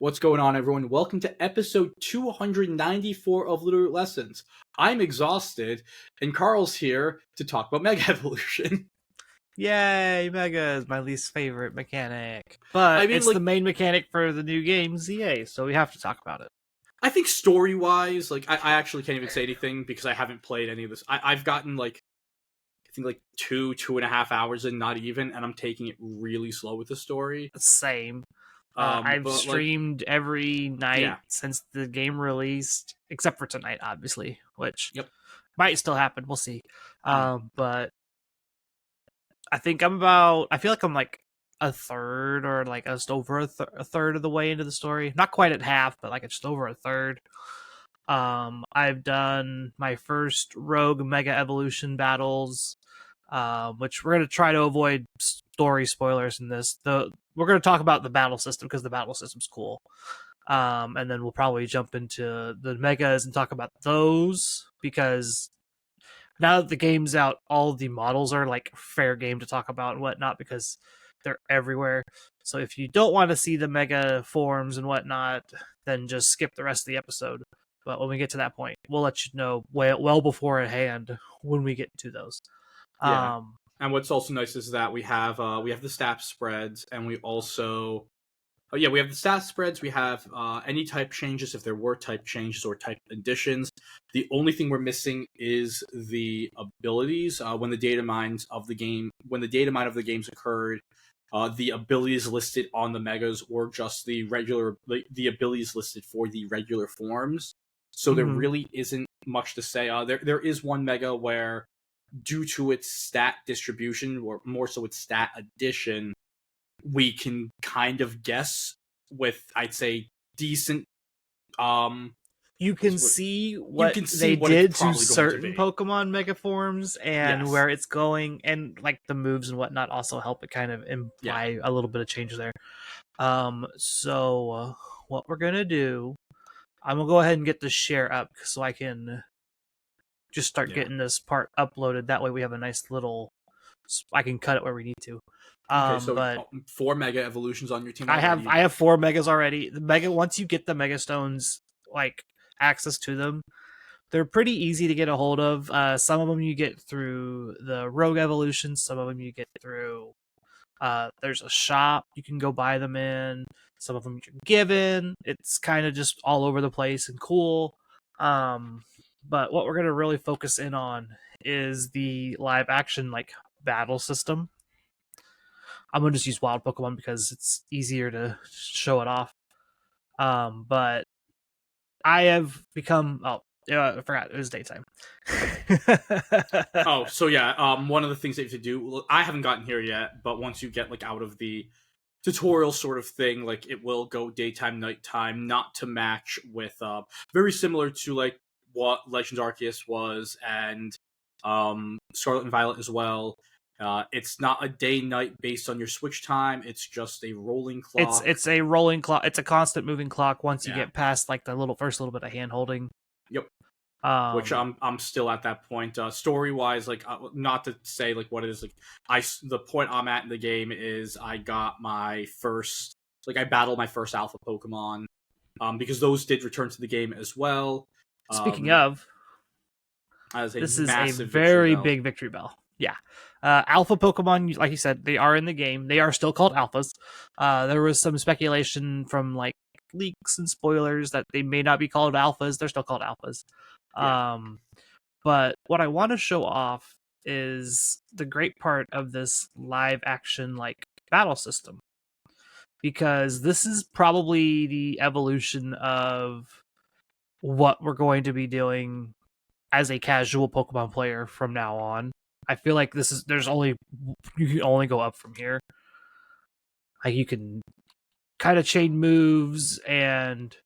What's going on, everyone? Welcome to episode 294 of Littleroot Lessons. I'm exhausted, and Carl's here to talk about Mega Evolution. Yay, Mega is my least favorite mechanic. But it's the main mechanic for the new game, ZA, so we have to talk about it. I think story-wise, I actually can't even say anything because I haven't played any of this. I've gotten, I think 2.5 hours in, not even, and I'm taking it really slow with the story. Same. I've streamed every night since the game released, except for tonight, obviously, which might still happen. We'll see. But I think I feel like I'm like a third or just over a third of the way into the story. Not quite at half, but just over a third. I've done my first rogue Mega Evolution battles, which we're going to try to avoid story spoilers in this. We're going to talk about the battle system because the battle system's cool. And then we'll probably jump into the Megas and talk about those because now that the game's out, all the models are fair game to talk about and whatnot because they're everywhere. So if you don't want to see the Mega forms and whatnot, then just skip the rest of the episode. But when we get to that point, we'll let you know well beforehand when we get to those. Yeah. And what's also nice is that we have the stat spreads, and we also we have the stat spreads. We have any type changes if there were type changes or type additions. The only thing we're missing is the abilities. When the data mine of the games occurred, the abilities listed on the megas or just the abilities listed for the regular forms. So there really isn't much to say. There is one mega where, due to its stat distribution, or more so its stat addition, we can kind of guess with, I'd say, decent. You can see what they did to certain Pokemon Megaforms and where it's going, and the moves and whatnot also help it kind of imply a little bit of change there. So what we're gonna do, I'm gonna go ahead and get the share up so I can just start getting this part uploaded. That way we have a nice little, I can cut it where we need to. Okay, so 4 Mega Evolutions on your team already? I have 4 Megas already. The Mega, once you get the Mega Stones, access to them, they're pretty easy to get a hold of. Some of them you get through the Rogue Evolution. Some of them you get through, there's a shop you can go buy them in. Some of them you're given. It's kind of just all over the place and cool. But what we're going to really focus in on is the live action battle system. I'm going to just use wild Pokemon because it's easier to show it off. But I have become... I forgot. It was daytime. One of the things that you have to do... I haven't gotten here yet, but once you get out of the tutorial sort of thing, it will go daytime, nighttime, not to match with... very similar to what Legends Arceus was, and Scarlet and Violet as well. It's not a day-night based on your switch time. It's just a rolling clock. It's a rolling clock. It's a constant moving clock once you get past the first little bit of hand holding. Yep. Which I'm still at that point. Story-wise, not to say what it is. The point I'm at in the game is I got my first I battled my first alpha Pokemon. Because those did return to the game as well. Speaking of, this is a very big victory bell. Yeah. Alpha Pokemon, like you said, they are in the game. They are still called alphas. There was some speculation from leaks and spoilers that they may not be called alphas. They're still called alphas. Yeah. But what I want to show off is the great part of this live action battle system. Because this is probably the evolution of what we're going to be doing as a casual Pokemon player from now on. I feel like you can only go up from here. You can kind of chain moves, and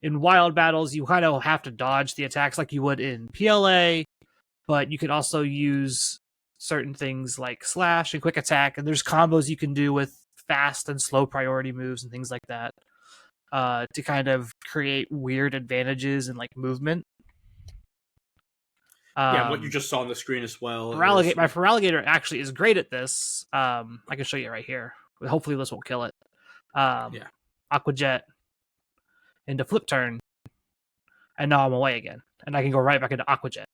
in wild battles, you kind of have to dodge the attacks like you would in PLA, but you can also use certain things like Slash and Quick Attack, and there's combos you can do with fast and slow priority moves and things like that to kind of create weird advantages in movement. What you just saw on the screen as well. My Feraligatr actually is great at this. I can show you right here. Hopefully this won't kill it. Aqua Jet into Flip Turn, and now I'm away again, and I can go right back into Aqua Jet.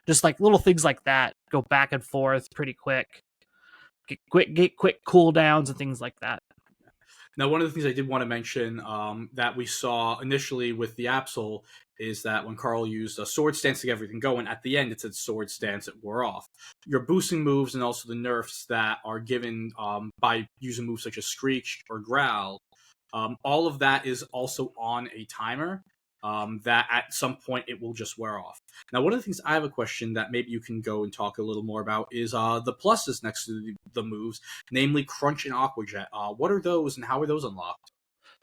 Just like little things like that go back and forth pretty quick. Get quick cooldowns and things like that. Now, one of the things I did want to mention that we saw initially with the Absol is that when Carl used a Sword Stance to get everything going, at the end it said Sword Stance, it wore off. Your boosting moves and also the nerfs that are given by using moves such as Screech or Growl, all of that is also on a timer. That at some point it will just wear off. Now, one of the things I have a question that maybe you can go and talk a little more about is the pluses next to the moves, namely Crunch and Aqua Jet. What are those and how are those unlocked?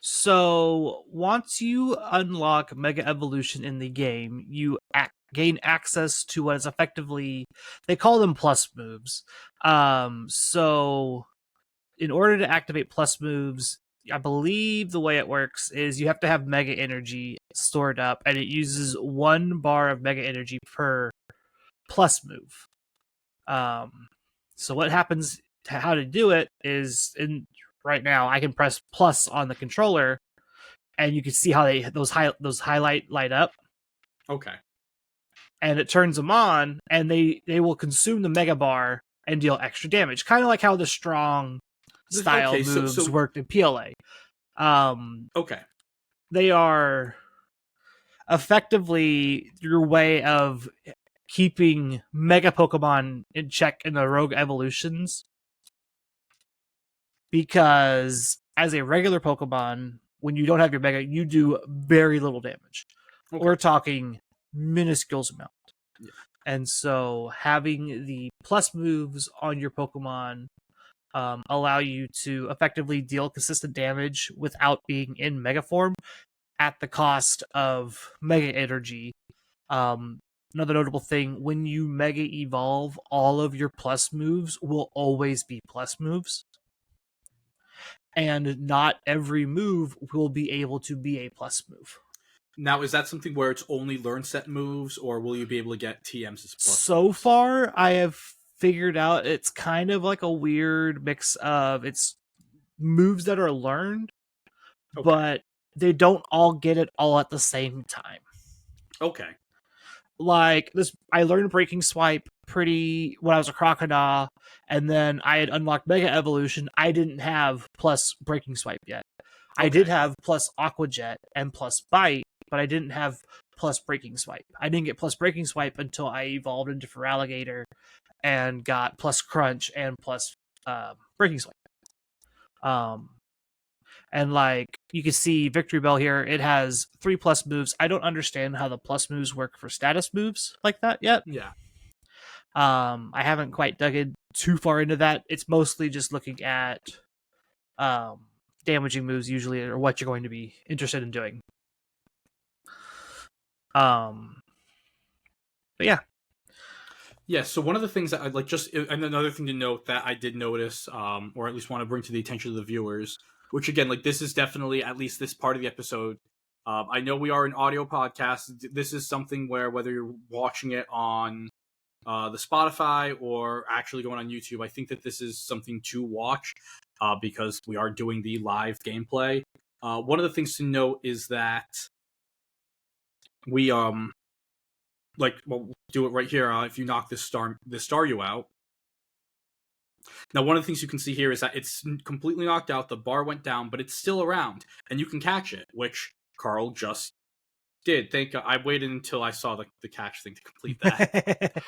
So once you unlock Mega Evolution in the game, you gain access to what is effectively, they call them plus moves. So in order to activate plus moves, I believe the way it works is you have to have Mega Energy stored up, and it uses 1 bar of Mega Energy per plus move. So what happens to how to do it is, right now I can press plus on the controller, and you can see how those highlight light up. Okay. And it turns them on, and they will consume the Mega Bar and deal extra damage, kind of like how the strong style moves worked in PLA. Okay. They are effectively your way of keeping Mega Pokemon in check in the Rogue evolutions. Because as a regular Pokemon, when you don't have your Mega, you do very little damage. Okay. We're talking minuscule amount. Yeah. And so having the plus moves on your Pokemon allow you to effectively deal consistent damage without being in Mega form at the cost of Mega Energy. Another notable thing, when you Mega Evolve, all of your plus moves will always be plus moves. And not every move will be able to be a plus move. Now, is that something where it's only learn set moves, or will you be able to get TMs as plus So moves? Far, I have figured out it's kind of like a weird mix of it's moves that are learned, okay, but they don't all get it all at the same time. Okay. Like this, I learned Breaking Swipe when I was a Crocodile, and then I had unlocked Mega Evolution. I didn't have plus Breaking Swipe yet. Okay. I did have plus Aqua Jet and plus Bite, but I didn't have plus Breaking Swipe. I didn't get plus Breaking Swipe until I evolved into Feraligatr and got plus Crunch and plus Breaking Swipe. And like you can see Victory Bell here, it has 3 plus moves. I don't understand how the plus moves work for status moves like that yet. Yeah. I haven't quite dug in too far into that. It's mostly just looking at damaging moves usually, or what you're going to be interested in doing. But yeah. Yeah, so one of the things that I'd like and another thing to note that I did notice, or at least want to bring to the attention of the viewers, which again, like this is definitely, at least this part of the episode, I know we are an audio podcast. This is something where whether you're watching it on the Spotify or actually going on YouTube, I think that this is something to watch because we are doing the live gameplay. One of the things to note is that we we'll do it right here. If you knock this Staryu out. Now, one of the things you can see here is that it's completely knocked out. The bar went down, but it's still around, and you can catch it, which Carl just did. Thank God. I waited until I saw the catch thing to complete that.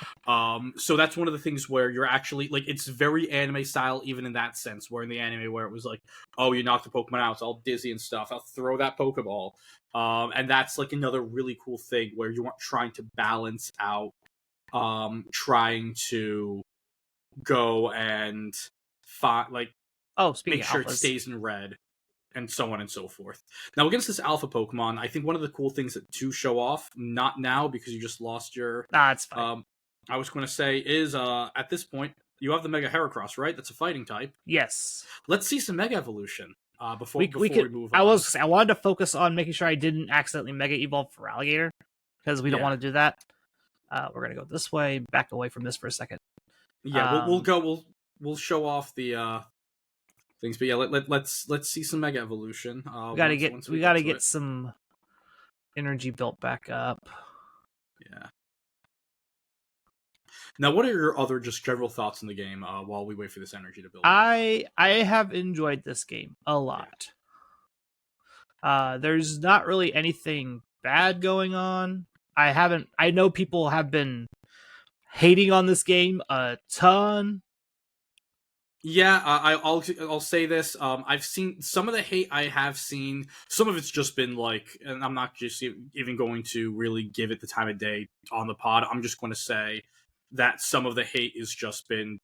So that's one of the things where you're actually, like, it's very anime style, even in that sense, where in the anime where it was like, oh, you knocked the Pokemon out, it's all dizzy and stuff, I'll throw that Pokeball. And that's like another really cool thing where you aren't trying to balance out, trying to go and find, like, make sure it stays in red, and so on and so forth. Now, against this alpha Pokemon, I think one of the cool things to show off, not now because you just lost your... Nah, it's fine. I was going to say is, at this point, you have the Mega Heracross, right? That's a fighting type. Yes. Let's see some Mega Evolution before we move on. I wanted to focus on making sure I didn't accidentally Mega Evolve for Alligator, because we don't want to do that. We're going to go this way, back away from this for a second. Yeah, we'll show off the... things, but yeah, let's see some Mega Evolution. We gotta get some energy built back up. Yeah. Now, what are your other just general thoughts on the game while we wait for this energy to build? I have enjoyed this game a lot. Yeah. There's not really anything bad going on. I know people have been hating on this game a ton. Yeah, I'll say this. I've seen some of the hate I have seen. Some of it's just been like, and I'm not just even going to really give it the time of day on the pod. I'm just going to say that some of the hate has just been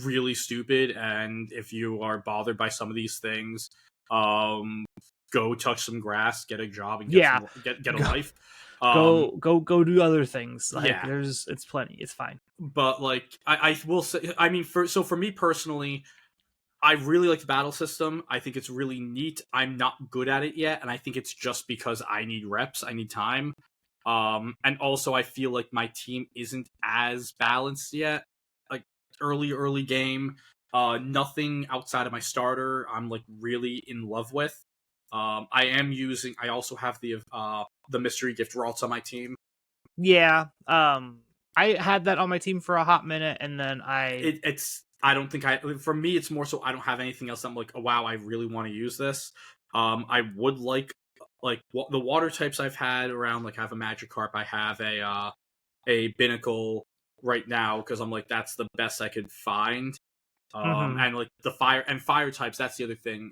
really stupid. And if you are bothered by some of these things, go touch some grass, get a job, and get a life. Go do other things. Like, it's plenty. It's fine. But like I will say, I mean, for me personally, I really like the battle system. I think it's really neat. I'm not good at it yet, and I think it's just because I need reps, I need time. And also I feel like my team isn't as balanced yet. Like early game, nothing outside of my starter I'm like really in love with. I also have the mystery gift ralts on my team. Yeah. I had that on my team for a hot minute, and then for me, it's more so I don't have anything else. I'm like, oh wow, I really want to use this. I would like the water types I've had around. Like, I have a Magikarp, I have a Binnacle right now because I'm like, that's the best I could find. And like the fire types, that's the other thing.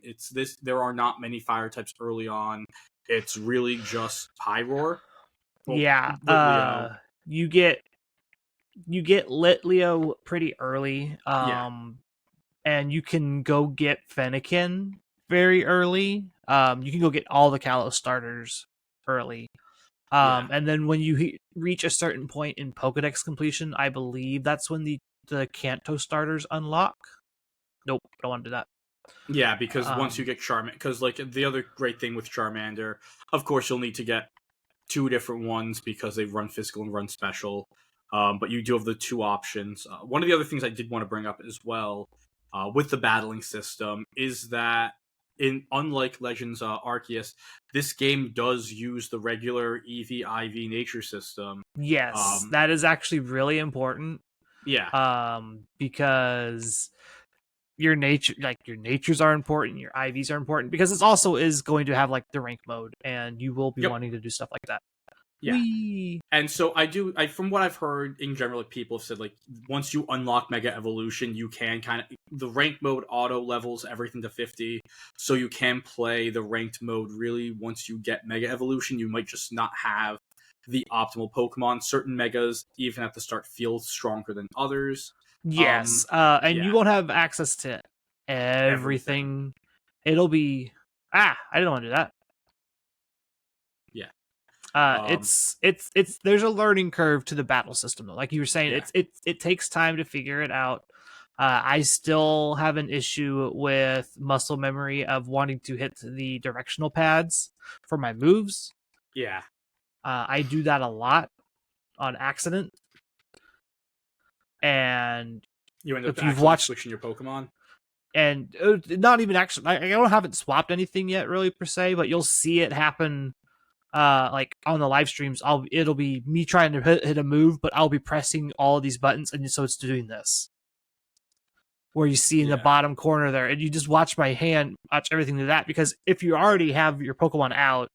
There are not many fire types early on. It's really just Pyroar. Well, yeah, you get Litleo pretty early. And you can go get Fennekin very early. You can go get all the Kalos starters early. And then when you reach a certain point in Pokedex completion, I believe that's when the Kanto starters unlock. Nope, don't want to do that. Yeah, because once you get Charmander, because like the other great thing with Charmander, of course you'll need to get 2 different ones because they run physical and run special. But you do have the 2 options. One of the other things I did want to bring up as well with the battling system is that unlike Legends Arceus, this game does use the regular EV/IV nature system. Yes, that is actually really important. Yeah. Because your natures are important, your IVs are important, because it also is going to have like the rank mode, and you will be wanting to do stuff like that. Yeah. And so from what I've heard in general, like, people have said, like, once you unlock Mega Evolution, you can the rank mode auto levels everything to 50, so you can play the ranked mode really once you get Mega Evolution. You might just not have the optimal Pokemon. Certain Megas, even at the start, feel stronger than others. Yes, and you won't have access to everything. It'll be I didn't want to do that. It's there's a learning curve to the battle system though. Like you were saying, it takes time to figure it out. I still have an issue with muscle memory of wanting to hit the directional pads for my moves. Yeah. I do that a lot on accident. And you end up if you've watched switching your Pokemon. And not even actually, I haven't swapped anything yet really per se, but you'll see it happen. Like on the live streams, it'll be me trying to hit a move, but I'll be pressing all of these buttons, and so it's doing this. Where you see in the bottom corner there, and you just watch my hand, watch everything to that, because if you already have your Pokemon out,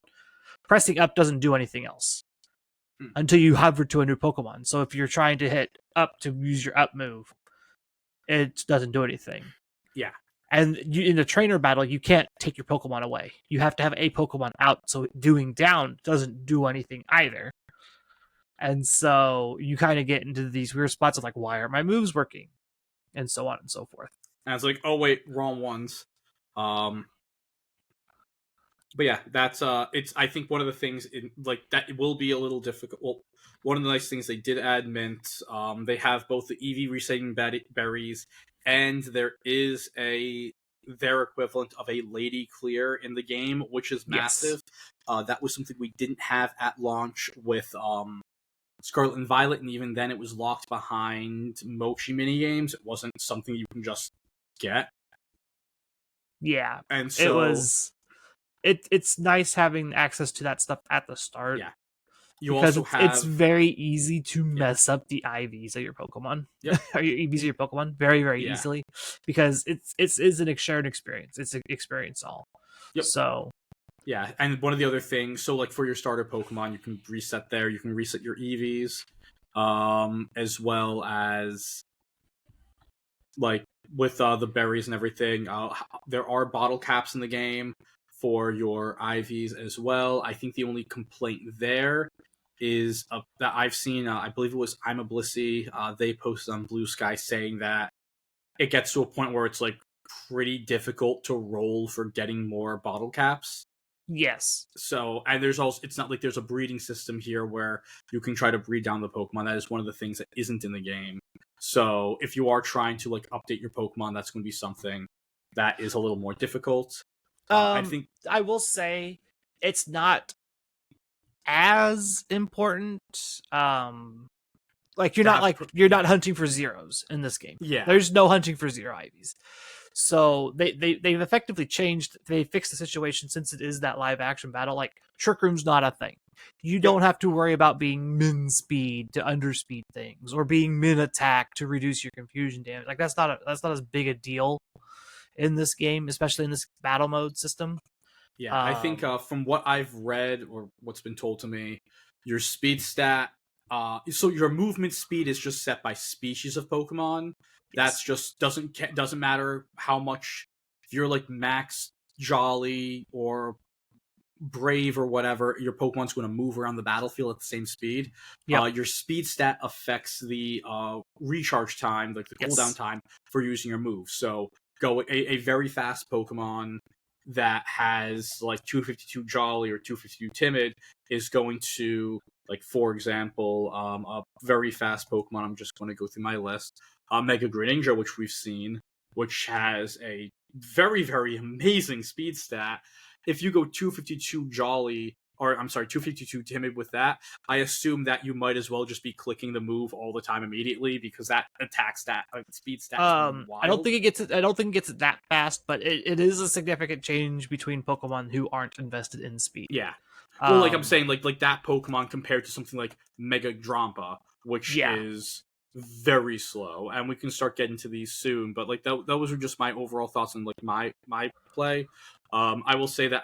pressing up doesn't do anything else until you hover to a new Pokemon. So if you're trying to hit up to use your up move, it doesn't do anything. Yeah. And in a trainer battle, you can't take your Pokemon away. You have to have a Pokemon out, so doing down doesn't do anything either. And so you kind of get into these weird spots of like, why aren't my moves working? And so on and so forth. And it's like, oh wait, wrong ones. But yeah, that's it's. I think one of the things that it will be a little difficult. Well, one of the nice things they did add mint. They have both the EV resetting berries, and there is their equivalent of a Lady Clear in the game, which is massive. That was something we didn't have at launch with Scarlet and Violet, and even then it was locked behind Mochi minigames. It wasn't something you can just get. Yeah, and so it's nice having access to that stuff at the start. Yeah. Because it's very easy to mess up the IVs of your Pokemon. Yep. Or your EVs of your Pokemon very, very easily. Because it's an shared experience. It's an experience all. Yep. So yeah, and one of the other things, so like for your starter Pokemon, you can reset there. You can reset your EVs, as well as like with the berries and everything. There are bottle caps in the game for your IVs as well. I think the only complaint there is that I've seen. I believe it was I'm a Blissey. They posted on Blue Sky saying that it gets to a point where it's like pretty difficult to roll for getting more bottle caps. Yes. So, and there's also, it's not like there's a breeding system here where you can try to breed down the Pokemon. That is one of the things that isn't in the game. So, if you are trying to like update your Pokemon, that's going to be something that is a little more difficult. I think I will say it's not as important. Like you're not hunting for zeros in this game. Yeah, there's no hunting for zero IVs. So they've effectively changed. They fixed the situation since it is that live action battle. Like Trick Room's not a thing. You don't have to worry about being min speed to underspeed things or being min attack to reduce your confusion damage. Like that's not as big a deal in this game, especially in this battle mode system. Yeah, I think from what I've read or what's been told to me, your speed stat, so your movement speed is just set by species of Pokemon. That's just doesn't matter how much. If you're like max Jolly or Brave or whatever, your Pokemon's going to move around the battlefield at the same speed. Yep. Your speed stat affects the recharge time, like the cooldown time for using your move. So go a very fast Pokemon that has like 252 Jolly or 252 Timid is going to, like, for example, a very fast Pokemon. I'm just going to go through my list. Mega Greninja, which we've seen, which has a very, very amazing speed stat. If you go 252 Jolly, or I'm sorry, 252 Timid with that, I assume that you might as well just be clicking the move all the time immediately because that attack stat, speed stat, is wild. I don't think it gets it that fast, but it is a significant change between Pokemon who aren't invested in speed. Yeah. Well, like I'm saying, like that Pokemon compared to something like Mega Drampa, which is very slow, and we can start getting to these soon. But like those are just my overall thoughts on like my play. I will say that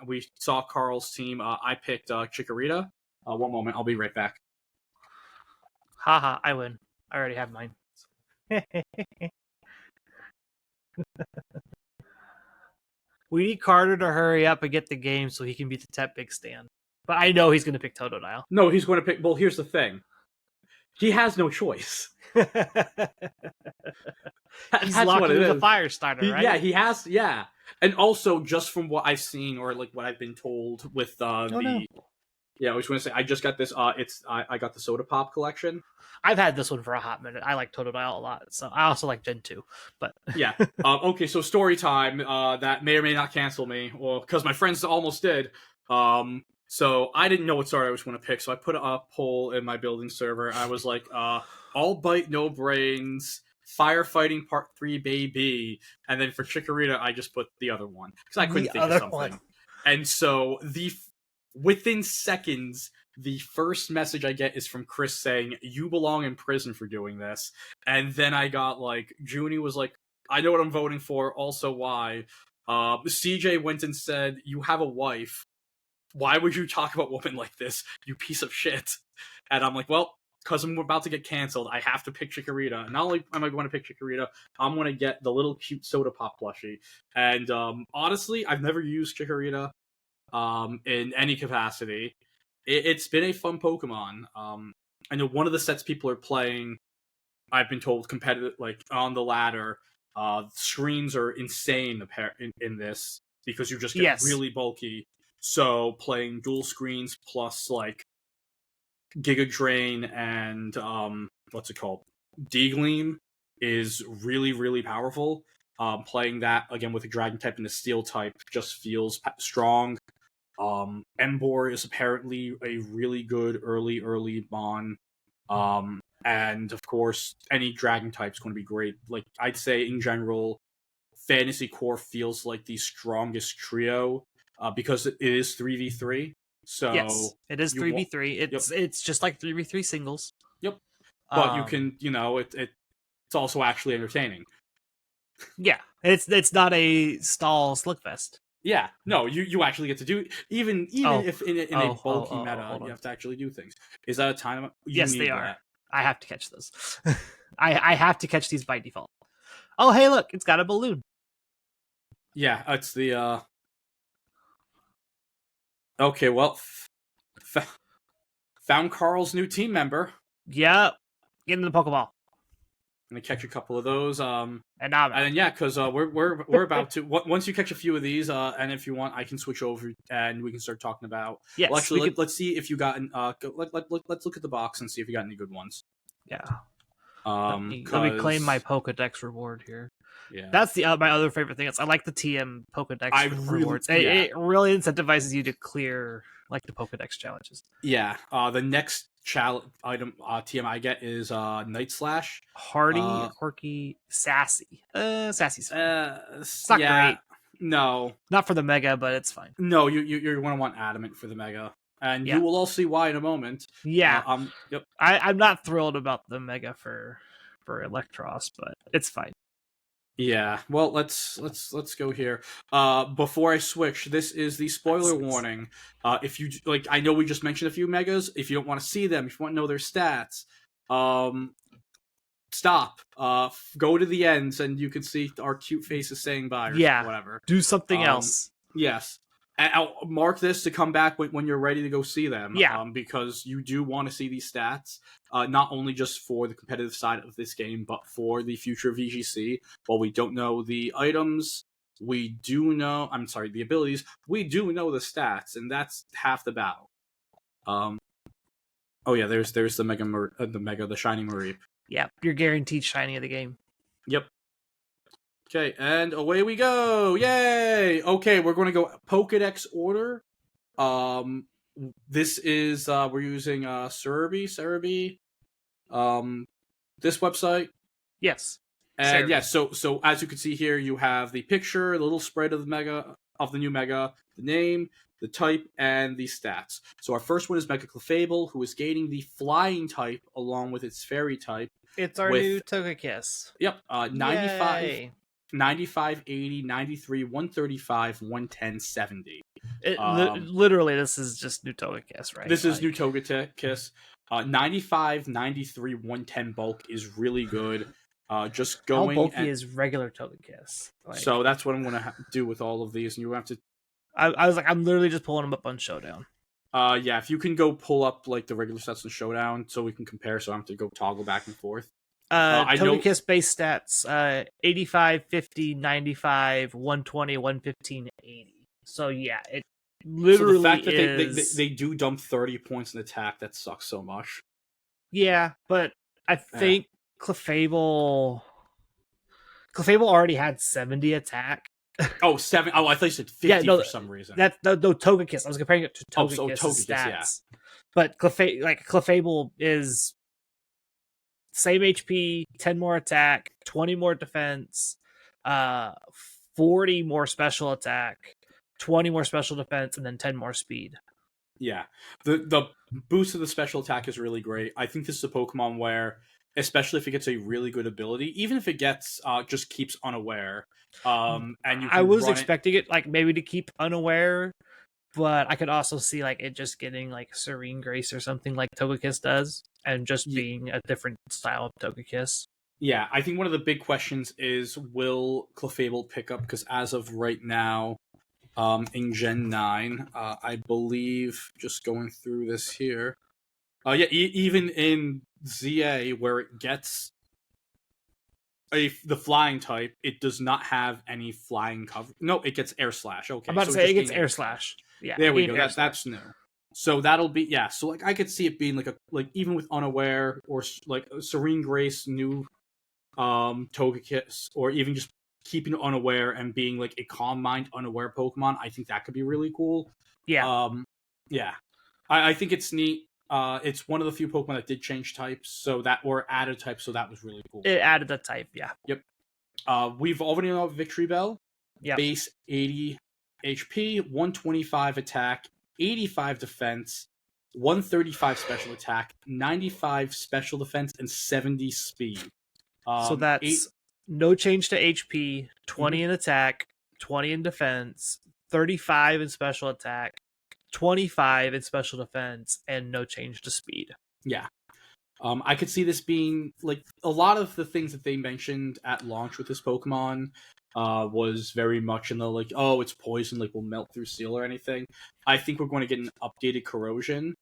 we saw Carl's team. I picked Chikorita. One moment, I'll be right back. Haha, I win. I already have mine. We need Carter to hurry up and get the game so he can beat the Tep Big Stand. But I know he's going to pick Totodile. No, he's going to pick... Well, here's the thing. He has no choice. He's locked into the fire starter, right? Yeah, he has... Yeah. And also, just from what I've seen, or like what I've been told with Yeah, I was going to say, I just got this... I got the Soda Pop collection. I've had this one for a hot minute. I like Totodile a lot, so I also like Gen 2. But yeah. Okay, so story time. That may or may not cancel me, or because my friends almost did. So I didn't know what starter I was going to pick, so I put a poll in my building server. I was like, all bite, no brains, firefighting part 3, baby. And then for Chikorita, I just put the other one because I couldn't think of something. One. And so within seconds, the first message I get is from Chris saying, "You belong in prison for doing this." And then I got like, Junie was like, "I know what I'm voting for. Also, why?" CJ went and said, "You have a wife. Why would you talk about women like this, you piece of shit?" And I'm like, well, because I'm about to get canceled, I have to pick Chikorita. And not only am I going to pick Chikorita, I'm going to get the little cute Soda Pop plushie. And honestly, I've never used Chikorita in any capacity. It's been a fun Pokemon. I know one of the sets people are playing, I've been told, competitive, like on the ladder. Screens are insane in this because you just get really bulky. So playing dual screens plus like Giga Drain and what's it called? D-Gleam is really, really powerful. Playing that again with a Dragon type and a Steel type just feels strong. Emboar is apparently a really good early Mon. And of course, any Dragon type is going to be great. Like I'd say in general, Fantasy Core feels like the strongest trio because it is 3v3. So yes, it is 3v3. It's just like 3v3 singles. Yep. But you can, it's also actually entertaining. Yeah, it's not a stall slugfest. Yeah, no, you actually get to do even if in a bulky meta, you have to actually do things. Is that a time? Yes, they are. That. I have to catch those. I have to catch these by default. Oh, hey, look, it's got a balloon. Yeah, it's the. Okay, well, found Carl's new team member. Yep, get in the Pokeball. I'm gonna catch a couple of those. And now, and yeah, because we're about to. Once you catch a few of these, and if you want, I can switch over and we can start talking about. Yes, well, actually, let's see if you got. Let's look at the box and see if you got any good ones. Yeah. Let me claim my Pokedex reward here. Yeah, that's the my other favorite thing. I like the TM Pokedex rewards. It really incentivizes you to clear like the Pokedex challenges. Yeah. The next item TM I get is Night Slash. Hardy, quirky, sassy. Sassy's fine. It's not great. No, not for the Mega, but it's fine. No, you're going to want Adamant for the Mega, and you will all see why in a moment. Yeah. Yep. I'm not thrilled about the Mega for Electros, but it's fine. Yeah, well, let's go here. Before I switch, this is the spoiler warning. If you I know we just mentioned a few megas. If you don't want to see them, if you want to know their stats, stop. Go to the ends, and you can see our cute faces saying bye or whatever. Do something else. Yes. And I'll mark this to come back when you're ready to go see them. Yeah. Because you do want to see these stats, not only just for the competitive side of this game, but for the future of VGC. While we don't know the items, we do know. I'm sorry, the abilities. We do know the stats, and that's half the battle. Oh yeah, there's the the Shining Mareep. Yeah, you're guaranteed shiny of the game. Yep. Okay, and away we go! Yay! Okay, we're going to go Pokedex order. This is we're using Cerebi. This website. Yes. And yeah, so as you can see here, you have the picture, the little spread of the new Mega, the name, the type, and the stats. So our first one is Mega Clefable, who is gaining the Flying type along with its Fairy type. It's our new Togekiss. Yep, 95. 95, 80, 93, 135, 110, 70. Literally, this is just new Togekiss, right? This is new Togekiss. 95, 93, 110 bulk is really good. Just going. How bulky is regular Togekiss? So that's what I'm going to do with all of these, and you have to. I was like, I'm literally just pulling them up on Showdown. Yeah, if you can go pull up like the regular stats in Showdown, so we can compare. So I have to go toggle back and forth. Togekiss base stats 85, 50, 95, 120, 115, 80. So yeah, it literally so the fact that is... they do dump 30 points in attack, that sucks so much. Yeah, but I think Clefable already had 70 attack. Oh, 7. Oh, I thought you said 50 for some reason. That's no Togekiss. I was comparing it to Togekiss stats. Yeah. But Clefable is same HP, 10 more attack, 20 more defense, 40 more special attack, 20 more special defense, and then 10 more speed. Yeah. The boost of the special attack is really great. I think this is a Pokemon where, especially if it gets a really good ability, even if it gets just keeps unaware, and you can I was expecting it like maybe to keep unaware, but I could also see like it just getting like Serene Grace or something like Togekiss does, and just being a different style of Togekiss. Yeah, I think one of the big questions is, will Clefable pick up? Because as of right now, in Gen 9, I believe, just going through this here, even in ZA, where it gets the flying type, it does not have any flying cover. No, it gets Air Slash. Okay, I'm about to say it gets Air Slash. Yeah, there we go. That's new. So that'll be So like I could see it being like even with Unaware or like Serene Grace, new Togekiss, or even just keeping it Unaware and being like a Calm Mind Unaware Pokemon. I think that could be really cool. Yeah. Yeah. I think it's neat. It's one of the few Pokemon that did change types, or added types, so that was really cool. It added the type, yeah. Yep. We've already know Victory Bell. Yeah. Base 80, HP, 125 attack, 85 defense, 135 special attack, 95 special defense, and 70 speed. So that's no change to HP, 20 in attack, 20 in defense, 35 in special attack, 25 in special defense, and no change to speed. Yeah. I could see this being like a lot of the things that they mentioned at launch with this Pokemon was very much in the like, oh, it's poison, like will melt through steel or anything. I think we're going to get an updated corrosion,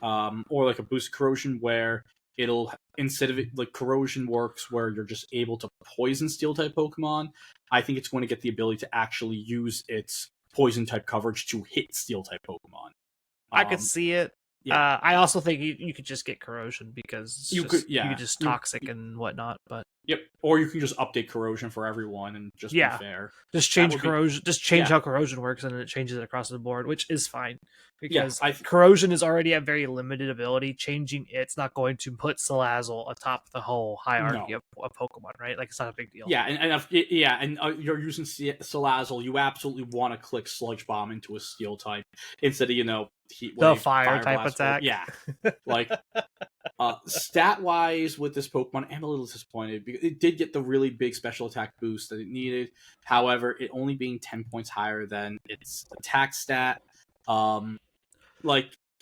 or like a boost corrosion where it'll, instead of it, like corrosion works where you're just able to poison steel type Pokemon. I think it's going to get the ability to actually use its poison type coverage to hit steel type Pokemon. I could see it. Yeah. I also think you could just get corrosion because you could just toxic and whatnot. But yep, or you can just update corrosion for everyone and just be fair. Just change corrosion. Just change how corrosion works, and then it changes it across the board, which is fine because corrosion is already a very limited ability. Changing it's not going to put Salazzle atop the whole hierarchy of Pokemon, right? Like it's not a big deal. Yeah, and you're using Salazzle, you absolutely want to click Sludge Bomb into a steel type instead of Heat Wave, the fire type attack. Yeah, like stat wise with this Pokemon, I'm a little disappointed because it did get the really big special attack boost that it needed. However, it only being 10 points higher than its attack stat. And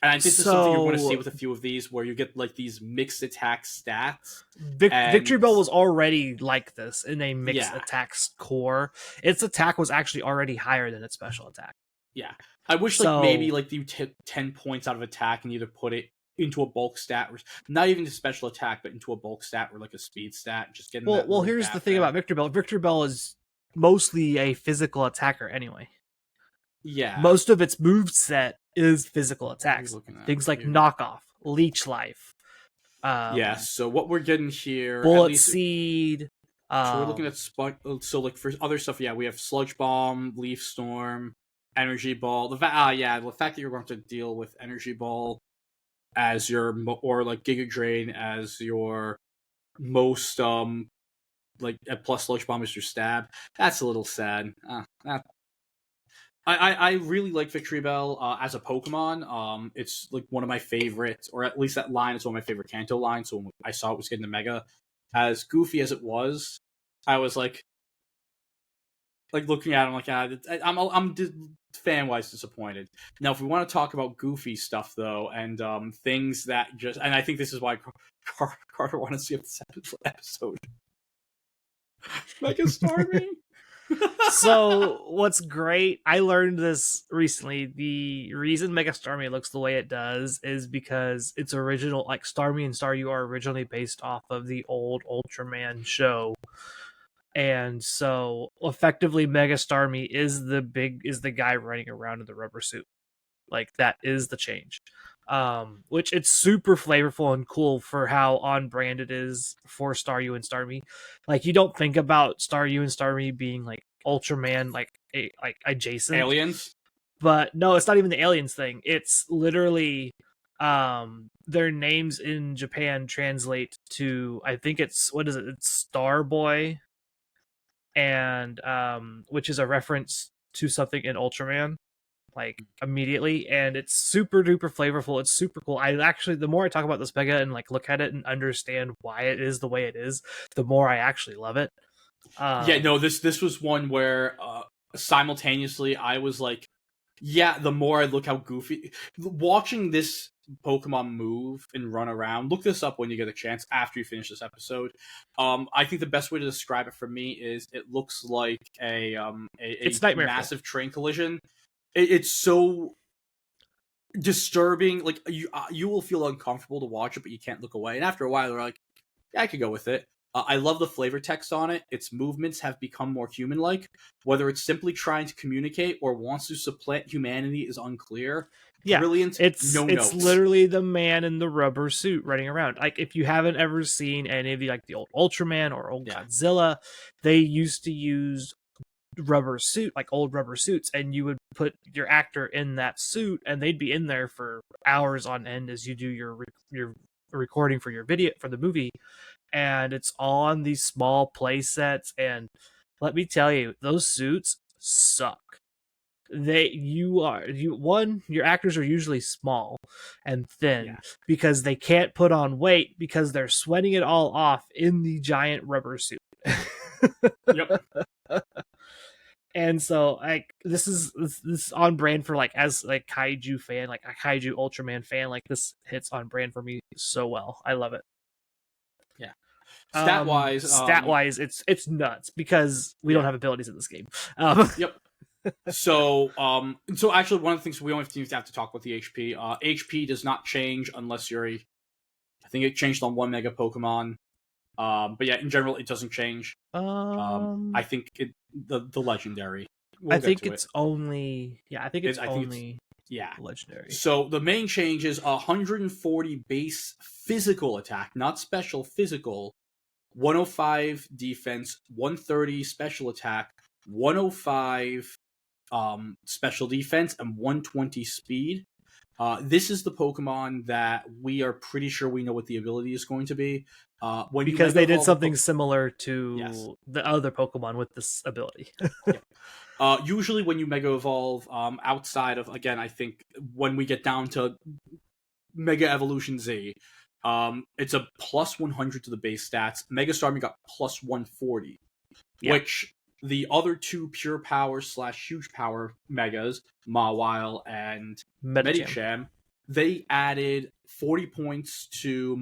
I think this is something you're going to see with a few of these, where you get like these mixed attack stats. Victory Bell was already like this in a mixed attacks core. Its attack was actually already higher than its special attack. Yeah, I wish maybe you took 10 points out of attack and either put it into a bulk stat, or not even a special attack, but into a bulk stat or like a speed stat. Just getting well. Here's the thing about Victory Bell. Victory Bell is mostly a physical attacker anyway. Yeah, most of its move set is physical attacks. Things like knockoff, leech life. So what we're getting here, bullet seed. So we're looking at for other stuff. Yeah, we have Sludge Bomb, Leaf Storm, Energy Ball. The fact that you're going to deal with Energy Ball as your or like Giga Drain as your most plus Sludge Bomb is your stab. That's a little sad. I really like Victory Bell as a Pokemon. It's like one of my favorites, or at least that line is one of my favorite Kanto lines. So when I saw it was getting the Mega, as goofy as it was, I was like looking at him like I'm fan wise disappointed. Now, if we want to talk about goofy stuff though, and things that just, and I think this is why Carter wanted to see this episode. Mega Starmie. So what's great, I learned this recently, the reason Mega Starmie looks the way it does is because its original, like Starmie and Staryu are originally based off of the old Ultraman show. And so effectively Mega Starmie is the guy running around in the rubber suit. Like that is the change. Which it's super flavorful and cool for how on brand it is for Staryu and Starmie. Like you don't think about Staryu and Starmie being like Ultraman like adjacent aliens. But no, it's not even the aliens thing. It's literally their names in Japan translate to, I think it's it's Starboy, and which is a reference to something in Ultraman, like immediately, and it's super duper flavorful. It's super cool. I actually, the more I talk about this Mega and like look at it and understand why it is the way it is, the more I actually love it. This was one where simultaneously I was like, the more I look how goofy watching this Pokemon move and run around. Look this up when you get a chance after you finish this episode. I think the best way to describe it for me is it looks like a massive train collision. It's so disturbing. Like you will feel uncomfortable to watch it, but you can't look away. And after a while, they're like, yeah, I could go with it. I love the flavor text on it. Its movements have become more human-like. Whether it's simply trying to communicate or wants to supplant humanity is unclear. Yeah, brilliant. It's literally the man in the rubber suit running around. Like if you haven't ever seen any of the old Ultraman or old Godzilla, they used to use old rubber suits, and you would put your actor in that suit, and they'd be in there for hours on end as you do your recording for your video for the movie. And it's all on these small play sets, and let me tell you, those suits suck. your actors are usually small and thin Yeah. because they can't put on weight because they're sweating it all off in the giant rubber suit. Yep. And so like this is on brand for like as like kaiju fan, like a kaiju Ultraman fan, like this hits on brand for me so well. I love it. Yeah. Stat wise, it's nuts because we don't have abilities in this game. Yep. So actually, one of the things we only have to talk about the HP. HP does not change unless you're I think it changed on one Mega Pokemon. But yeah, in general, it doesn't change. I think the legendary. I think it's only legendary. So the main change is 140 base physical attack, not special, physical. 105 defense, 130 special attack, 105 special defense, and 120 speed. This is the Pokemon that we are pretty sure we know what the ability is going to be. Because they did something similar to the other Pokemon with this ability. Usually when you Mega Evolve, outside of, again, I think when we get down to Mega Evolution Z, it's a plus 100 to the base stats. Mega Starmie got plus 140, which the other two pure power / huge power Megas, Mawile and Medicham, they added 40 points to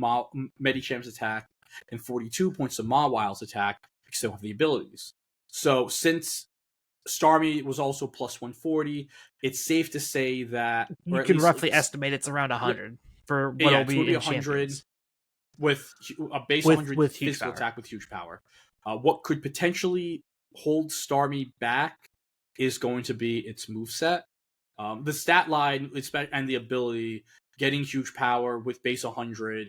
Medicham's attack and 42 points to Mawile's attack because they don't have the abilities. So since Starmie was also plus 140, it's safe to say that you can roughly estimate it's around 100 for what will be in 100 with a base 100 with physical attack with huge power. What could potentially hold Starmie back is going to be its moveset. The stat line and the ability, getting huge power with base 100.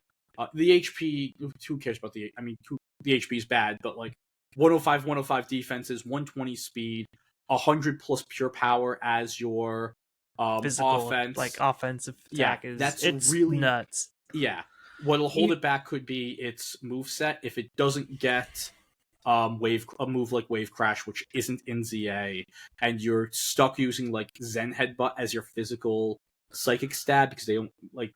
The HP, who cares about the HP is bad, but like 105 defenses, 120 speed, 100 plus pure power as your physical, offense. Like offensive attack it's really nuts. Yeah. What'll hold it back could be its moveset. If it doesn't get a move like Wave Crash, which isn't in ZA, and you're stuck using like Zen Headbutt as your physical psychic stab because they don't like